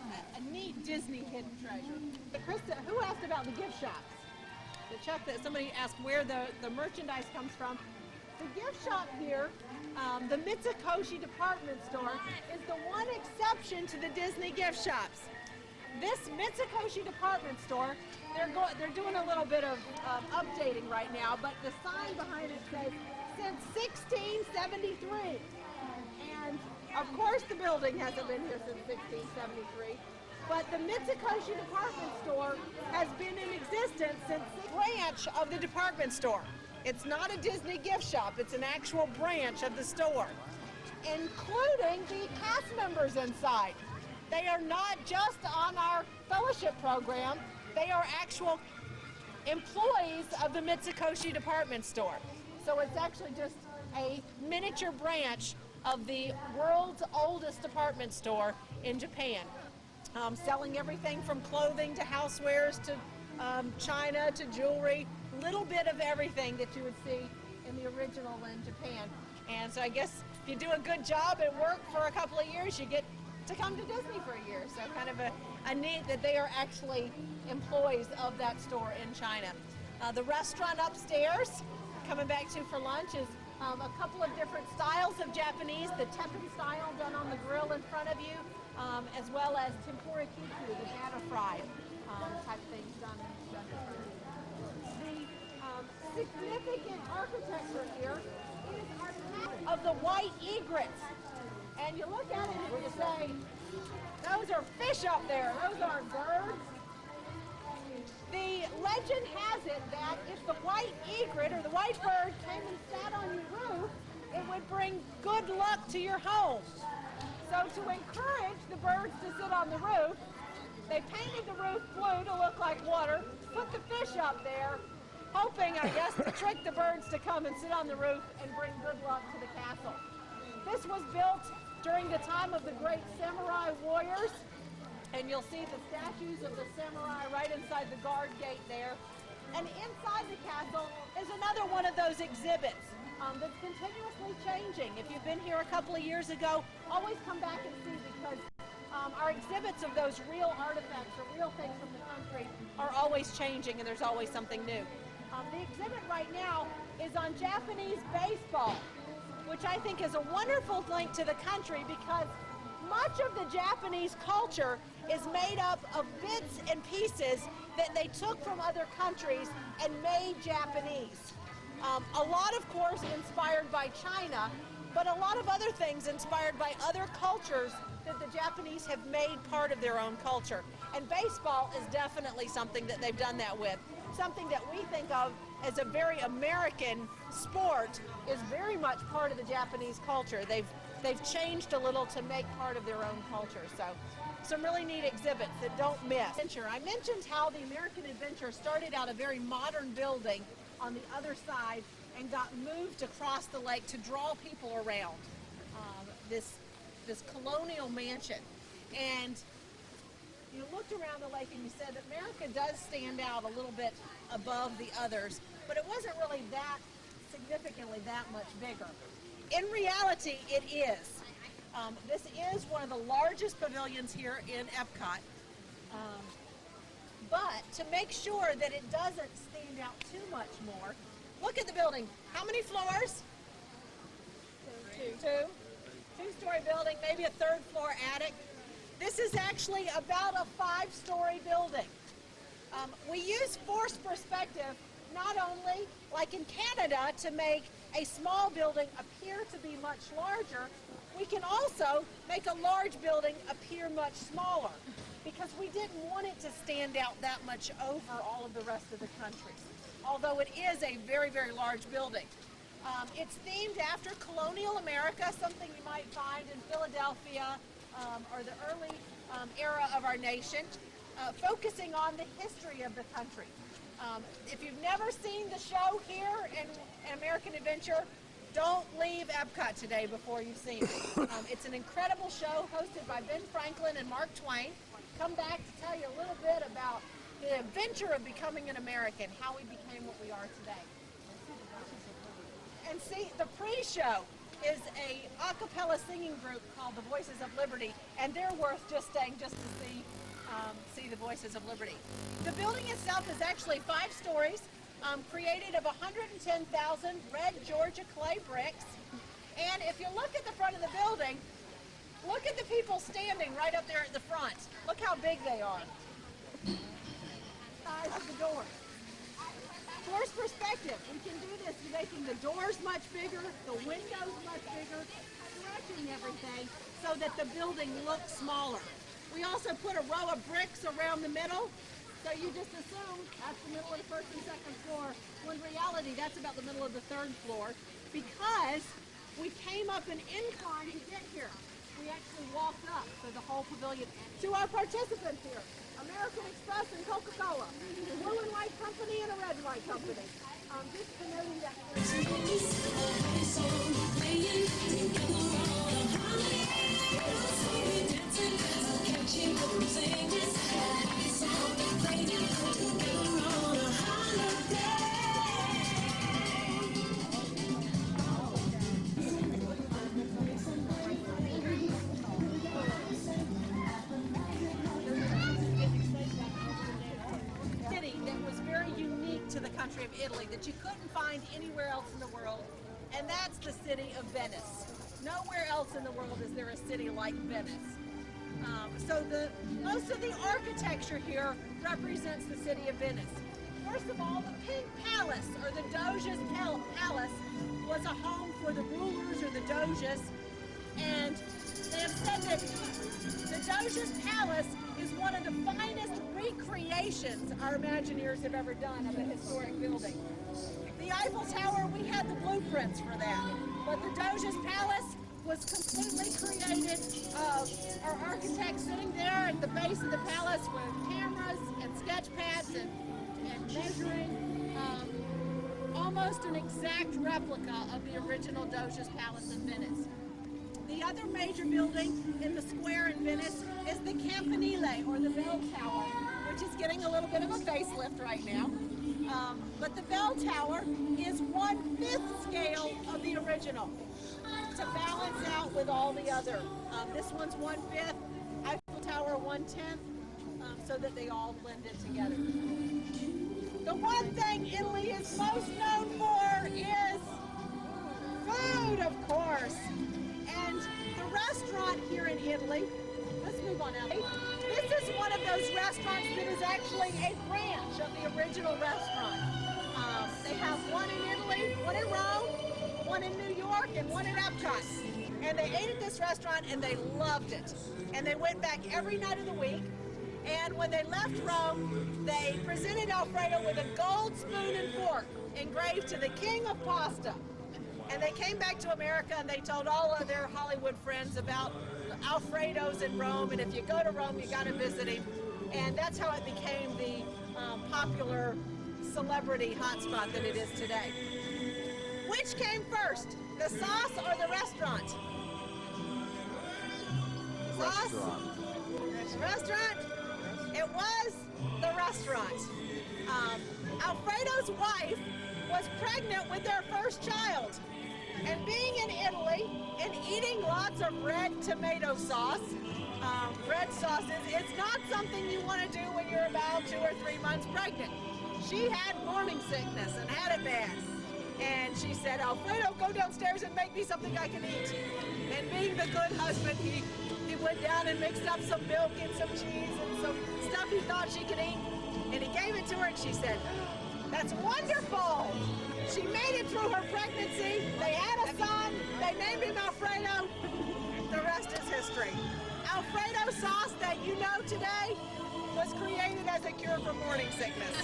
neat Disney hidden treasure. But Krista, who asked about the gift shops? That somebody asked where the merchandise comes from. The gift shop here, the Mitsukoshi department store, is the one exception to the Disney gift shops. This Mitsukoshi department store, they're doing a little bit of updating right now, but the sign behind it says since 1673. And of course the building hasn't been here since 1673. But the Mitsukoshi department store has been in existence since the branch of the department store. It's not a Disney gift shop, it's an actual branch of the store, including the cast members inside. They are not just on our fellowship program, they are actual employees of the Mitsukoshi department store. So it's actually just a miniature branch of the world's oldest department store in Japan. Selling everything from clothing to housewares to china to jewelry, little bit of everything that you would see in the original in Japan. And so I guess if you do a good job at work for a couple of years, you get to come to Disney for a year. So kind of a neat that they are actually employees of that store in China. The restaurant upstairs, coming back to for lunch, is a couple of different styles of Japanese, the teppen style done on the grill in front of you, as well as tempura kiku, the batter fried type things done in front of you. The significant architecture here is our pattern of the white egrets. And you look at it and you say, those are fish up there, those aren't birds. The legend has it that if the white egret or the white bird came and sat on your roof, it would bring good luck to your home. So to encourage the birds to sit on the roof, they painted the roof blue to look like water, put the fish up there, hoping, I guess, to trick the birds to come and sit on the roof and bring good luck to the castle. This was built during the time of the great samurai warriors, And you'll see the statues of the samurai right inside the guard gate there. And inside the castle is another one of those exhibits that's continuously changing. If you've been here a couple of years ago, always come back and see, because our exhibits of those real artifacts or real things from the country are always changing, and there's always something new. The exhibit right now is on Japanese baseball, which I think is a wonderful link to the country, because much of the Japanese culture is made up of bits and pieces that they took from other countries and made Japanese. A lot, of course, inspired by China, but a lot of other things inspired by other cultures that the Japanese have made part of their own culture. And baseball is definitely something that they've done that with. Something that we think of as a very American sport is very much part of the Japanese culture. They've changed a little to make part of their own culture. So some really neat exhibits that don't miss. I mentioned how the American Adventure started out a very modern building on the other side and got moved across the lake to draw people around this colonial mansion. And you looked around the lake and you said that America does stand out a little bit above the others, but it wasn't really that significantly that much bigger. In reality, it is. This is one of the largest pavilions here in Epcot. But to make sure that it doesn't stand out too much more, look at the building. How many floors? Two. Two-story building, maybe a third floor attic. This is actually about a 5-story building. We use forced perspective not only, like in Canada, to make a small building appear to be much larger, we can also make a large building appear much smaller, because we didn't want it to stand out that much over all of the rest of the country, although it is a very, very large building. It's themed after colonial America, something you might find in Philadelphia or the early era of our nation, focusing on the history of the country. If you've never seen the show here in American Adventure, don't leave Epcot today before you've seen it. It's an incredible show hosted by Ben Franklin and Mark Twain. Come back to tell you a little bit about the adventure of becoming an American, how we became what we are today. And see, the pre-show is a a cappella singing group called the Voices of Liberty, and they're worth just staying just to see the Voices of Liberty. The building itself is actually 5 stories, created of 110,000 red Georgia clay bricks. And if you look at the front of the building, look at the people standing right up there at the front. Look how big they are. Size of the doors. Force perspective. We can do this making the doors much bigger, the windows much bigger, stretching everything so that the building looks smaller. We also put a row of bricks around the middle, so you just assume that's the middle of the first and second floor, when in reality that's about the middle of the third floor, because we came up an incline to get here. We actually walked up to the whole pavilion. To our participants here, American Express and Coca-Cola, a blue and white company and a red and white company. Just denoting that. Of Italy that you couldn't find anywhere else in the world, and that's the city of Venice. Nowhere else in the world is there a city like Venice. So most of the architecture here represents the city of Venice. First of all, the Pink Palace, or the Doge's Palace, was a home for the rulers or the Doges, and they have said that the Doge's Palace is one of the finest recreations our Imagineers have ever done of a historic building. The Eiffel Tower, we had the blueprints for that, but the Doge's Palace was completely created. Our architects sitting there at the base of the palace with cameras and sketch pads and measuring, almost an exact replica of the original Doge's Palace in Venice. The The other major building in the square in Venice is the Campanile, or the bell tower, which is getting a little bit of a facelift right now. But the bell tower is 1/5 scale of the original to balance out with all the other. This one's 1/5, Eiffel Tower 1/10, so that they all blended together. The one thing Italy is most known for is food, of course. And the restaurant here in Italy, let's move on out. This is one of those restaurants that is actually a branch of the original restaurant. They have one in Italy, one in Rome, one in New York, and one in Epcot. And they ate at this restaurant and they loved it. And they went back every night of the week. And when they left Rome, they presented Alfredo with a gold spoon and fork engraved to the king of pasta. And they came back to America and they told all of their Hollywood friends about Alfredo's in Rome, and if you go to Rome, you got to visit him. And that's how it became the popular celebrity hotspot that it is today. Which came first, the sauce or the restaurant? Sauce? Restaurant? It was the restaurant. Alfredo's wife was pregnant with their first child. And being in Italy and eating lots of red tomato sauce, red sauces, it's not something you want to do when you're about 2 or 3 months pregnant. She had morning sickness and had it bad. And she said, Alfredo, go downstairs and make me something I can eat. And being the good husband, he went down and mixed up some milk and some cheese and some stuff he thought she could eat. And he gave it to her and she said, that's wonderful. She made it through her pregnancy. They had a son. They named him Alfredo. The rest is history. Alfredo sauce that you know today was created as a cure for morning sickness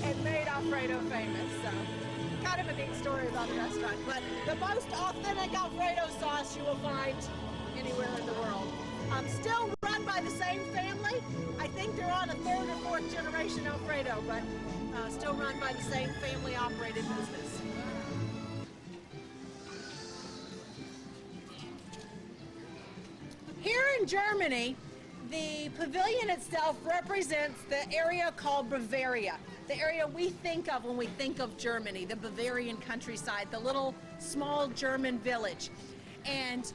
and made Alfredo famous. So, kind of a neat story about the restaurant. But the most authentic Alfredo sauce you will find anywhere in the world. Still run by the same family. I think they're on a 3rd or 4th generation Alfredo, but still run by the same family-operated business. Here in Germany, the pavilion itself represents the area called Bavaria, the area we think of when we think of Germany, the Bavarian countryside, the little small German village. And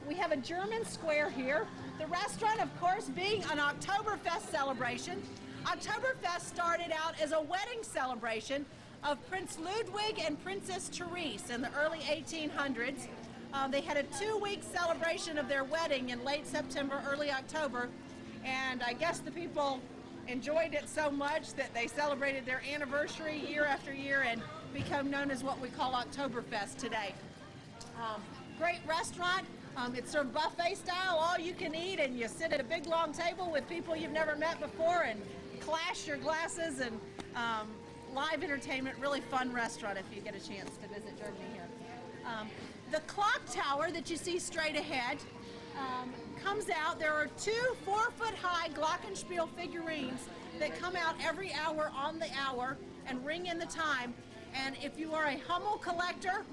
we have a German square here. The restaurant, of course, being an Oktoberfest celebration. Oktoberfest started out as a wedding celebration of Prince Ludwig and Princess Therese in the early 1800s. They had a 2-week celebration of their wedding in late September, early October, and I guess the people enjoyed it so much that they celebrated their anniversary year after year and become known as what we call Oktoberfest today. Great restaurant. It's sort of buffet style, all you can eat, and you sit at a big long table with people you've never met before and clash your glasses, and live entertainment. Really fun restaurant if you get a chance to visit Germany here. The clock tower that you see straight ahead comes out. There are 2 4-foot-high glockenspiel figurines that come out every hour on the hour and ring in the time. And if you are a Hummel collector,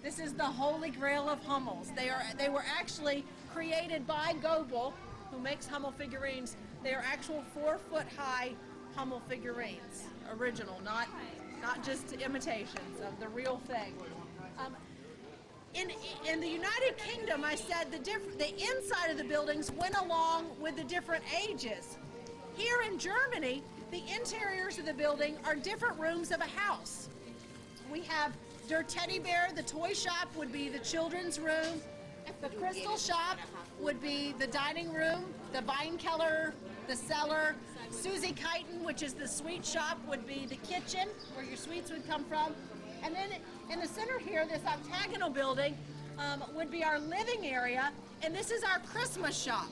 this is the holy grail of Hummels. They were actually created by Goebel, who makes Hummel figurines. They are actual 4-foot-high Hummel figurines, original, not just imitations of the real thing. In the United Kingdom, I said the inside of the buildings went along with the different ages. Here in Germany, the interiors of the building are different rooms of a house. We have Der Teddy Bear, the toy shop, would be the children's room. The crystal shop would be the dining room. The Weinkeller, the cellar. Susie Kiten, which is the sweet shop, would be the kitchen where your sweets would come from. And then in the center here, this octagonal building would be our living area, and this is our Christmas shop.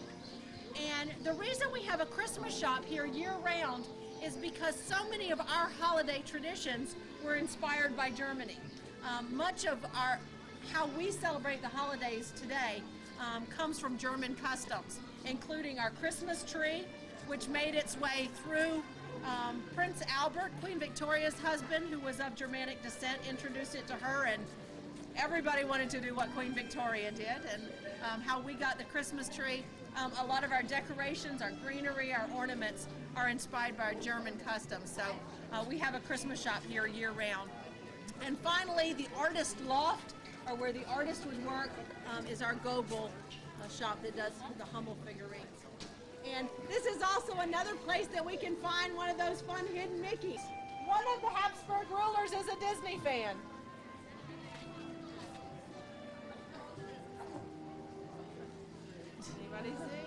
And the reason we have a Christmas shop here year-round is because so many of our holiday traditions were inspired by Germany. Much of how we celebrate the holidays today comes from German customs, including our Christmas tree, which made its way through Prince Albert, Queen Victoria's husband, who was of Germanic descent, introduced it to her, everybody wanted to do what Queen Victoria did, and how we got the Christmas tree. A lot of our decorations, our greenery, our ornaments are inspired by our German customs. So we have a Christmas shop here year-round. And finally, the artist loft, or where the artist would work, is our Goebel shop that does the Hummel figurines. And this is also another place that we can find one of those fun hidden Mickeys. One of the Habsburg rulers is a Disney fan. Anybody see?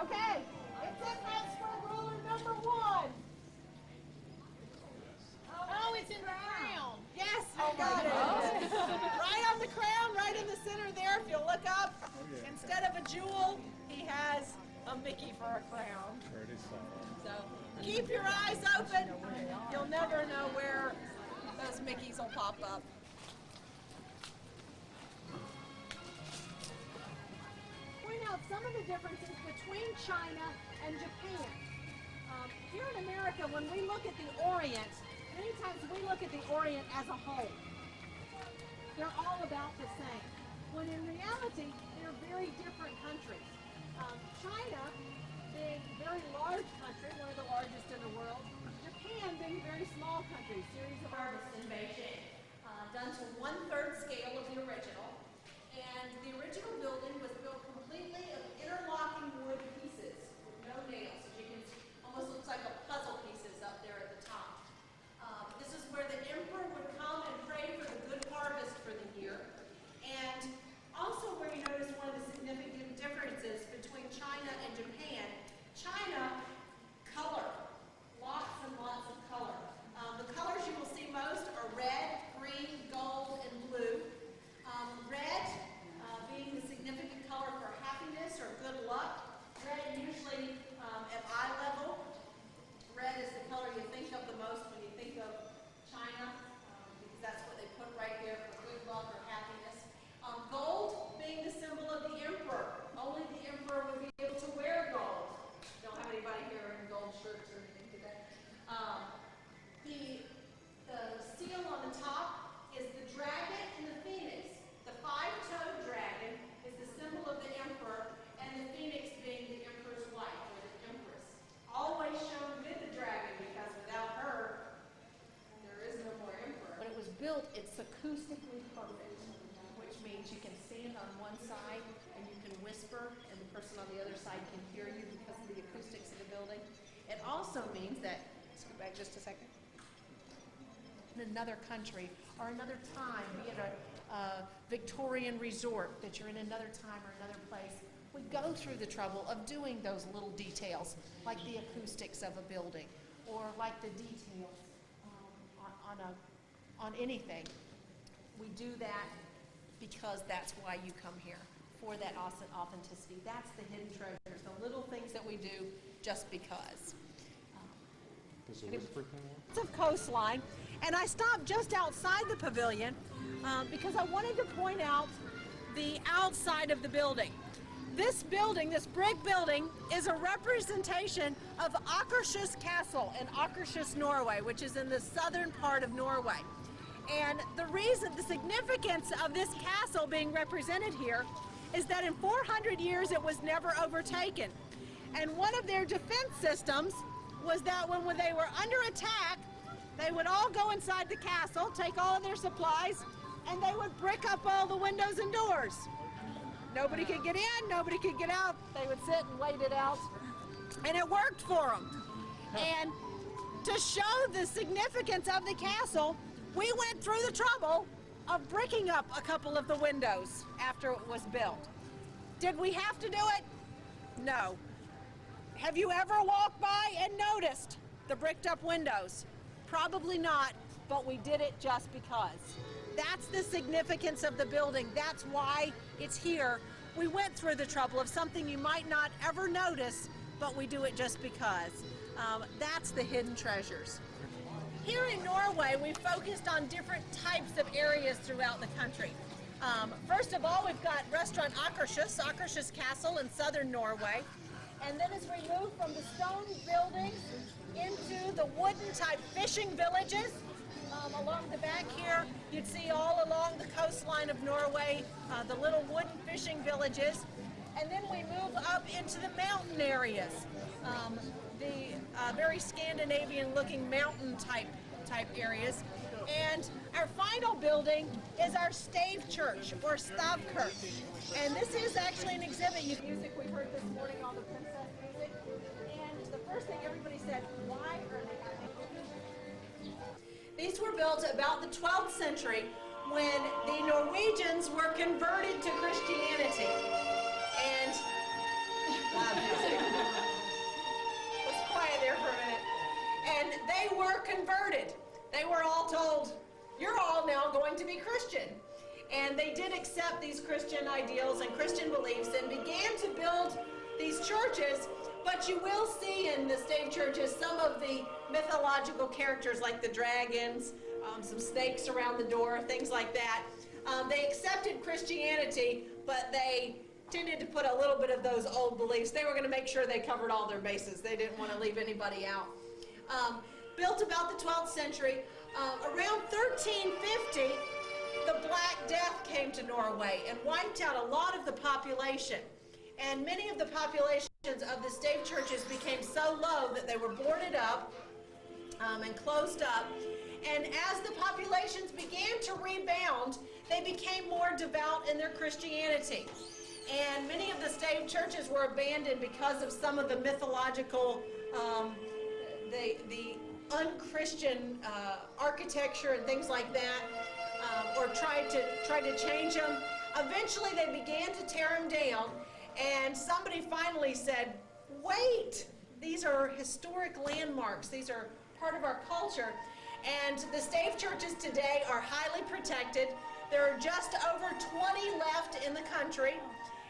Okay, it's in Habsburg ruler number 1. Oh, it's in the crown. Yes, I got it. Right on the crown, right in the center there. If you look up, instead of a jewel, he has a Mickey for a crown. So keep your eyes open. You'll never know where those Mickeys will pop up. Point out some of the differences between China and Japan. Here in America, when we look at the Orient, many times we look at the Orient as a whole. They're all about the same. When in reality, they're very different countries. China being a very large country, one of the largest in the world. Japan being a very small country, series of artists in Beijing, done to 1/3 scale of the original. And the original building was built completely of interlocking wood pieces with no nails. As you can see, almost looks like a puzzle pieces up there at the top. This is where the emperor would come and pray for the good harvest for the year. And also where you notice one of the significant differences between China and Japan. China, color, lots and lots of color. The colors you will see most are red, green, gold, and blue. Red being the significant color for happiness or good luck. Red usually at eye level. Red is the color you think of the most when you think of China, because that's what they put right there for good luck or happiness. Gold being the symbol of the emperor. Only the emperor would be able to wear gold. Don't have anybody here in gold shirts or anything today. The seal on the top is the dragon and the phoenix. The 5-toed dragon is the symbol of the emperor, and the phoenix being the emperor's wife or the empress. Always shown with the dragon, because without her, there is no more emperor. When it was built, it's acoustically perfect, which means you can stand on one side and you can whisper, and the person on the other side can hear you because of the acoustics of the building. It also means that, let's go back just a second, in another country or another time, be it a Victorian resort, that you're in another time or another place, we go through the trouble of doing those little details, like the acoustics of a building, or like the details on anything. We do that because that's why you come here, for that authenticity. That's the hidden treasures, the little things that we do just because. There's a whisper thing. It's of coastline, and I stopped just outside the pavilion because I wanted to point out the outside of the building. This building, this brick building, is a representation of Akershus Castle in Akershus, Norway, which is in the southern part of Norway. And the significance of this castle being represented here is that in 400 years it was never overtaken. And one of their defense systems was that when they were under attack, they would all go inside the castle, take all of their supplies, and they would brick up all the windows and doors. Nobody could get in, nobody could get out. They would sit and wait it out, and it worked for them. And to show the significance of the castle, we went through the trouble of bricking up a couple of the windows after it was built. Did we have to do it? No. Have you ever walked by and noticed the bricked up windows? Probably not, but we did it just because. That's the significance of the building. That's why it's here. We went through the trouble of something you might not ever notice, but we do it just because. That's the hidden treasures. Here in Norway, we focused on different types of areas throughout the country. First of all, we've got restaurant Akershus Castle in southern Norway. And then as we move from the stone buildings into the wooden type fishing villages, Along the back here, you'd see all along the coastline of Norway, the little wooden fishing villages. And then we move up into the mountain areas, the very Scandinavian-looking mountain type areas. And our final building is our Stave Church, or Stave Church. And this is actually an exhibit. Music we heard this morning, all the princess music. And the first thing everybody said, why are they having these were built about the 12th century when the Norwegians were converted to Christianity. And loud music. Let's quiet there for a minute. And they were converted. They were all told, you're all now going to be Christian. And they did accept these Christian ideals and Christian beliefs and began to build these churches. But you will see in the Stave churches some of the mythological characters like the dragons, some snakes around the door, things like that. They accepted Christianity, but they tended to put a little bit of those old beliefs. They were going to make sure they covered all their bases. They didn't want to leave anybody out. Built about the 12th century, around 1350, the Black Death came to Norway and wiped out a lot of the population. And many of the populations of the Stave churches became so low that they were boarded up and closed up. And as the populations began to rebound, they became more devout in their Christianity. And many of the Stave churches were abandoned because of some of the mythological, the unchristian architecture and things like that, or tried to change them. Eventually, they began to tear them down, and somebody finally said, "Wait, these are historic landmarks. These are part of our culture." And the Stave churches today are highly protected. There are just over 20 left in the country,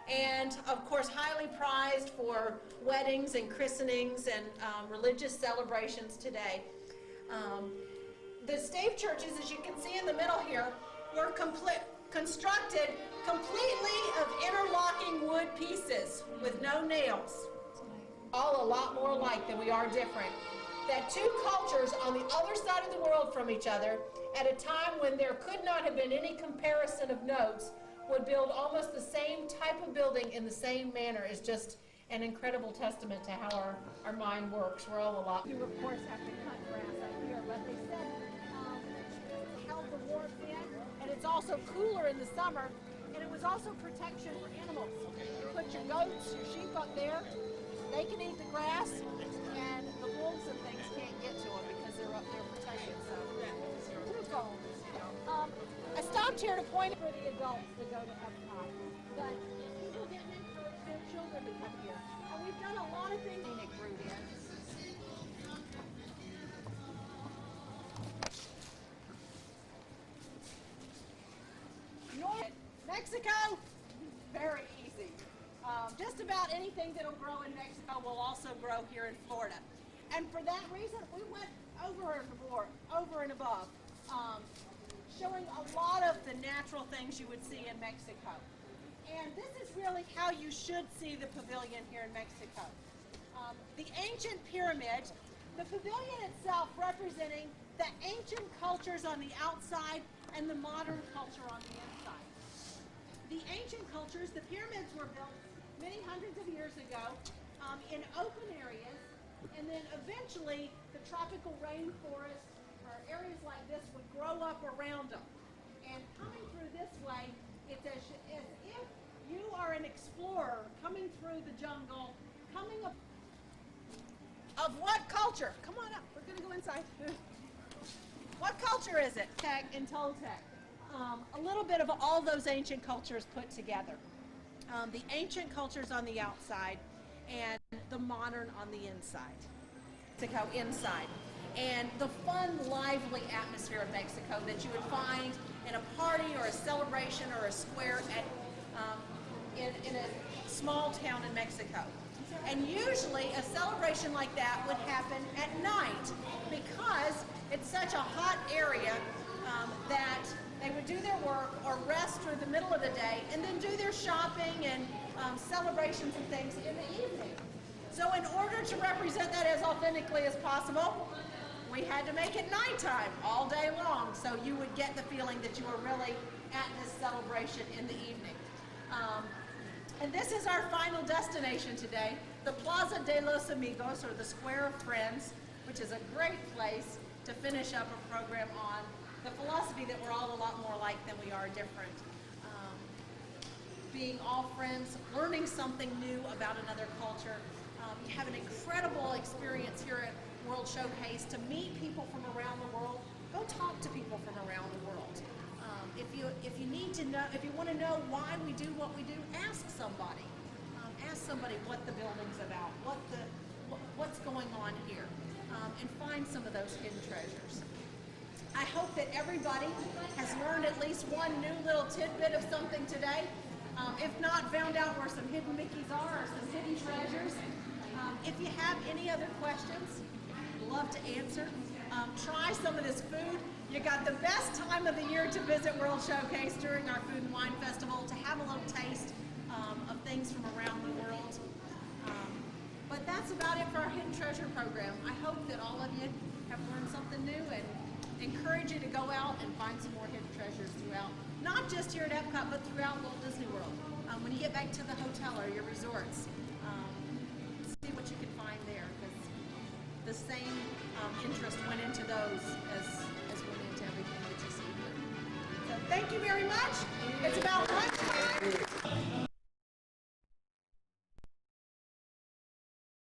and of course highly prized for weddings and christenings and religious celebrations today. The Stave churches, as you can see in the middle here, were constructed completely of interlocking wood pieces with no nails. All a lot more alike than we are different. That two cultures on the other side of the world from each other, at a time when there could not have been any comparison of notes, would build almost the same type of building in the same manner is just an incredible testament to how our mind works. We're all a lot. You, of course, have to cut grass up here, but they said it held the warmth in, and it's also cooler in the summer, and it was also protection for animals. You put your goats, your sheep up there, they can eat the grass, and the wolves and things can't get to them because they're up there protected. So, twofold. I stopped here to point for the adults to go to Epcot, but people didn't encourage their children to come here. And we've done a lot of things that grew in. Mexico, very easy. Just about anything that'll grow in Mexico will also grow here in Florida. And for that reason, we went over and above, showing a lot of the natural things you would see in Mexico. And this is really how you should see the pavilion here in Mexico. The ancient pyramid, the pavilion itself representing the ancient cultures on the outside and the modern culture on the inside. The ancient cultures, the pyramids were built many hundreds of years ago in open areas, and then eventually the tropical rainforest or areas like this would grow up around them. And coming through this way, it's as if you are an explorer coming through the jungle, coming up. Of what culture? Come on up, we're going to go inside. What culture is it? Tech and Toltec. A little bit of all those ancient cultures put together. The ancient cultures on the outside and the modern on the inside. Mexico inside. And the fun, lively atmosphere of Mexico that you would find in a party or a celebration or a square in a small town in Mexico. And usually a celebration like that would happen at night because it's such a hot area that they would do their work or rest through the middle of the day and then do their shopping and celebrations and things in the evening. So in order to represent that as authentically as possible, we had to make it nighttime all day long, so you would get the feeling that you were really at this celebration in the evening. And this is our final destination today, the Plaza de los Amigos, or the Square of Friends, which is a great place to finish up a program on the philosophy that we're all a lot more alike than we are different. Being all friends, learning something new about another culture. You have an incredible experience here at World Showcase to meet people from around the world. Go talk to people from around the world. If you need to know, if you want to know why we do what we do, ask somebody. Ask somebody what the building's about, what's going on here, and find some of those hidden treasures. I hope that everybody has learned at least one new little tidbit of something today. If not, found out where some hidden Mickeys are or some hidden treasures. If you have any other questions, love to answer. Try some of this food. You got the best time of the year to visit World Showcase during our Food and Wine Festival to have a little taste of things from around the world. But that's about it for our Hidden Treasure program. I hope that all of you have learned something new and encourage you to go out and find some more hidden treasures throughout, not just here at Epcot, but throughout Walt Disney World. When you get back to the hotel or your resorts, see what you can find there, because the same interest went into those as went into everything that you see here. So thank you very much.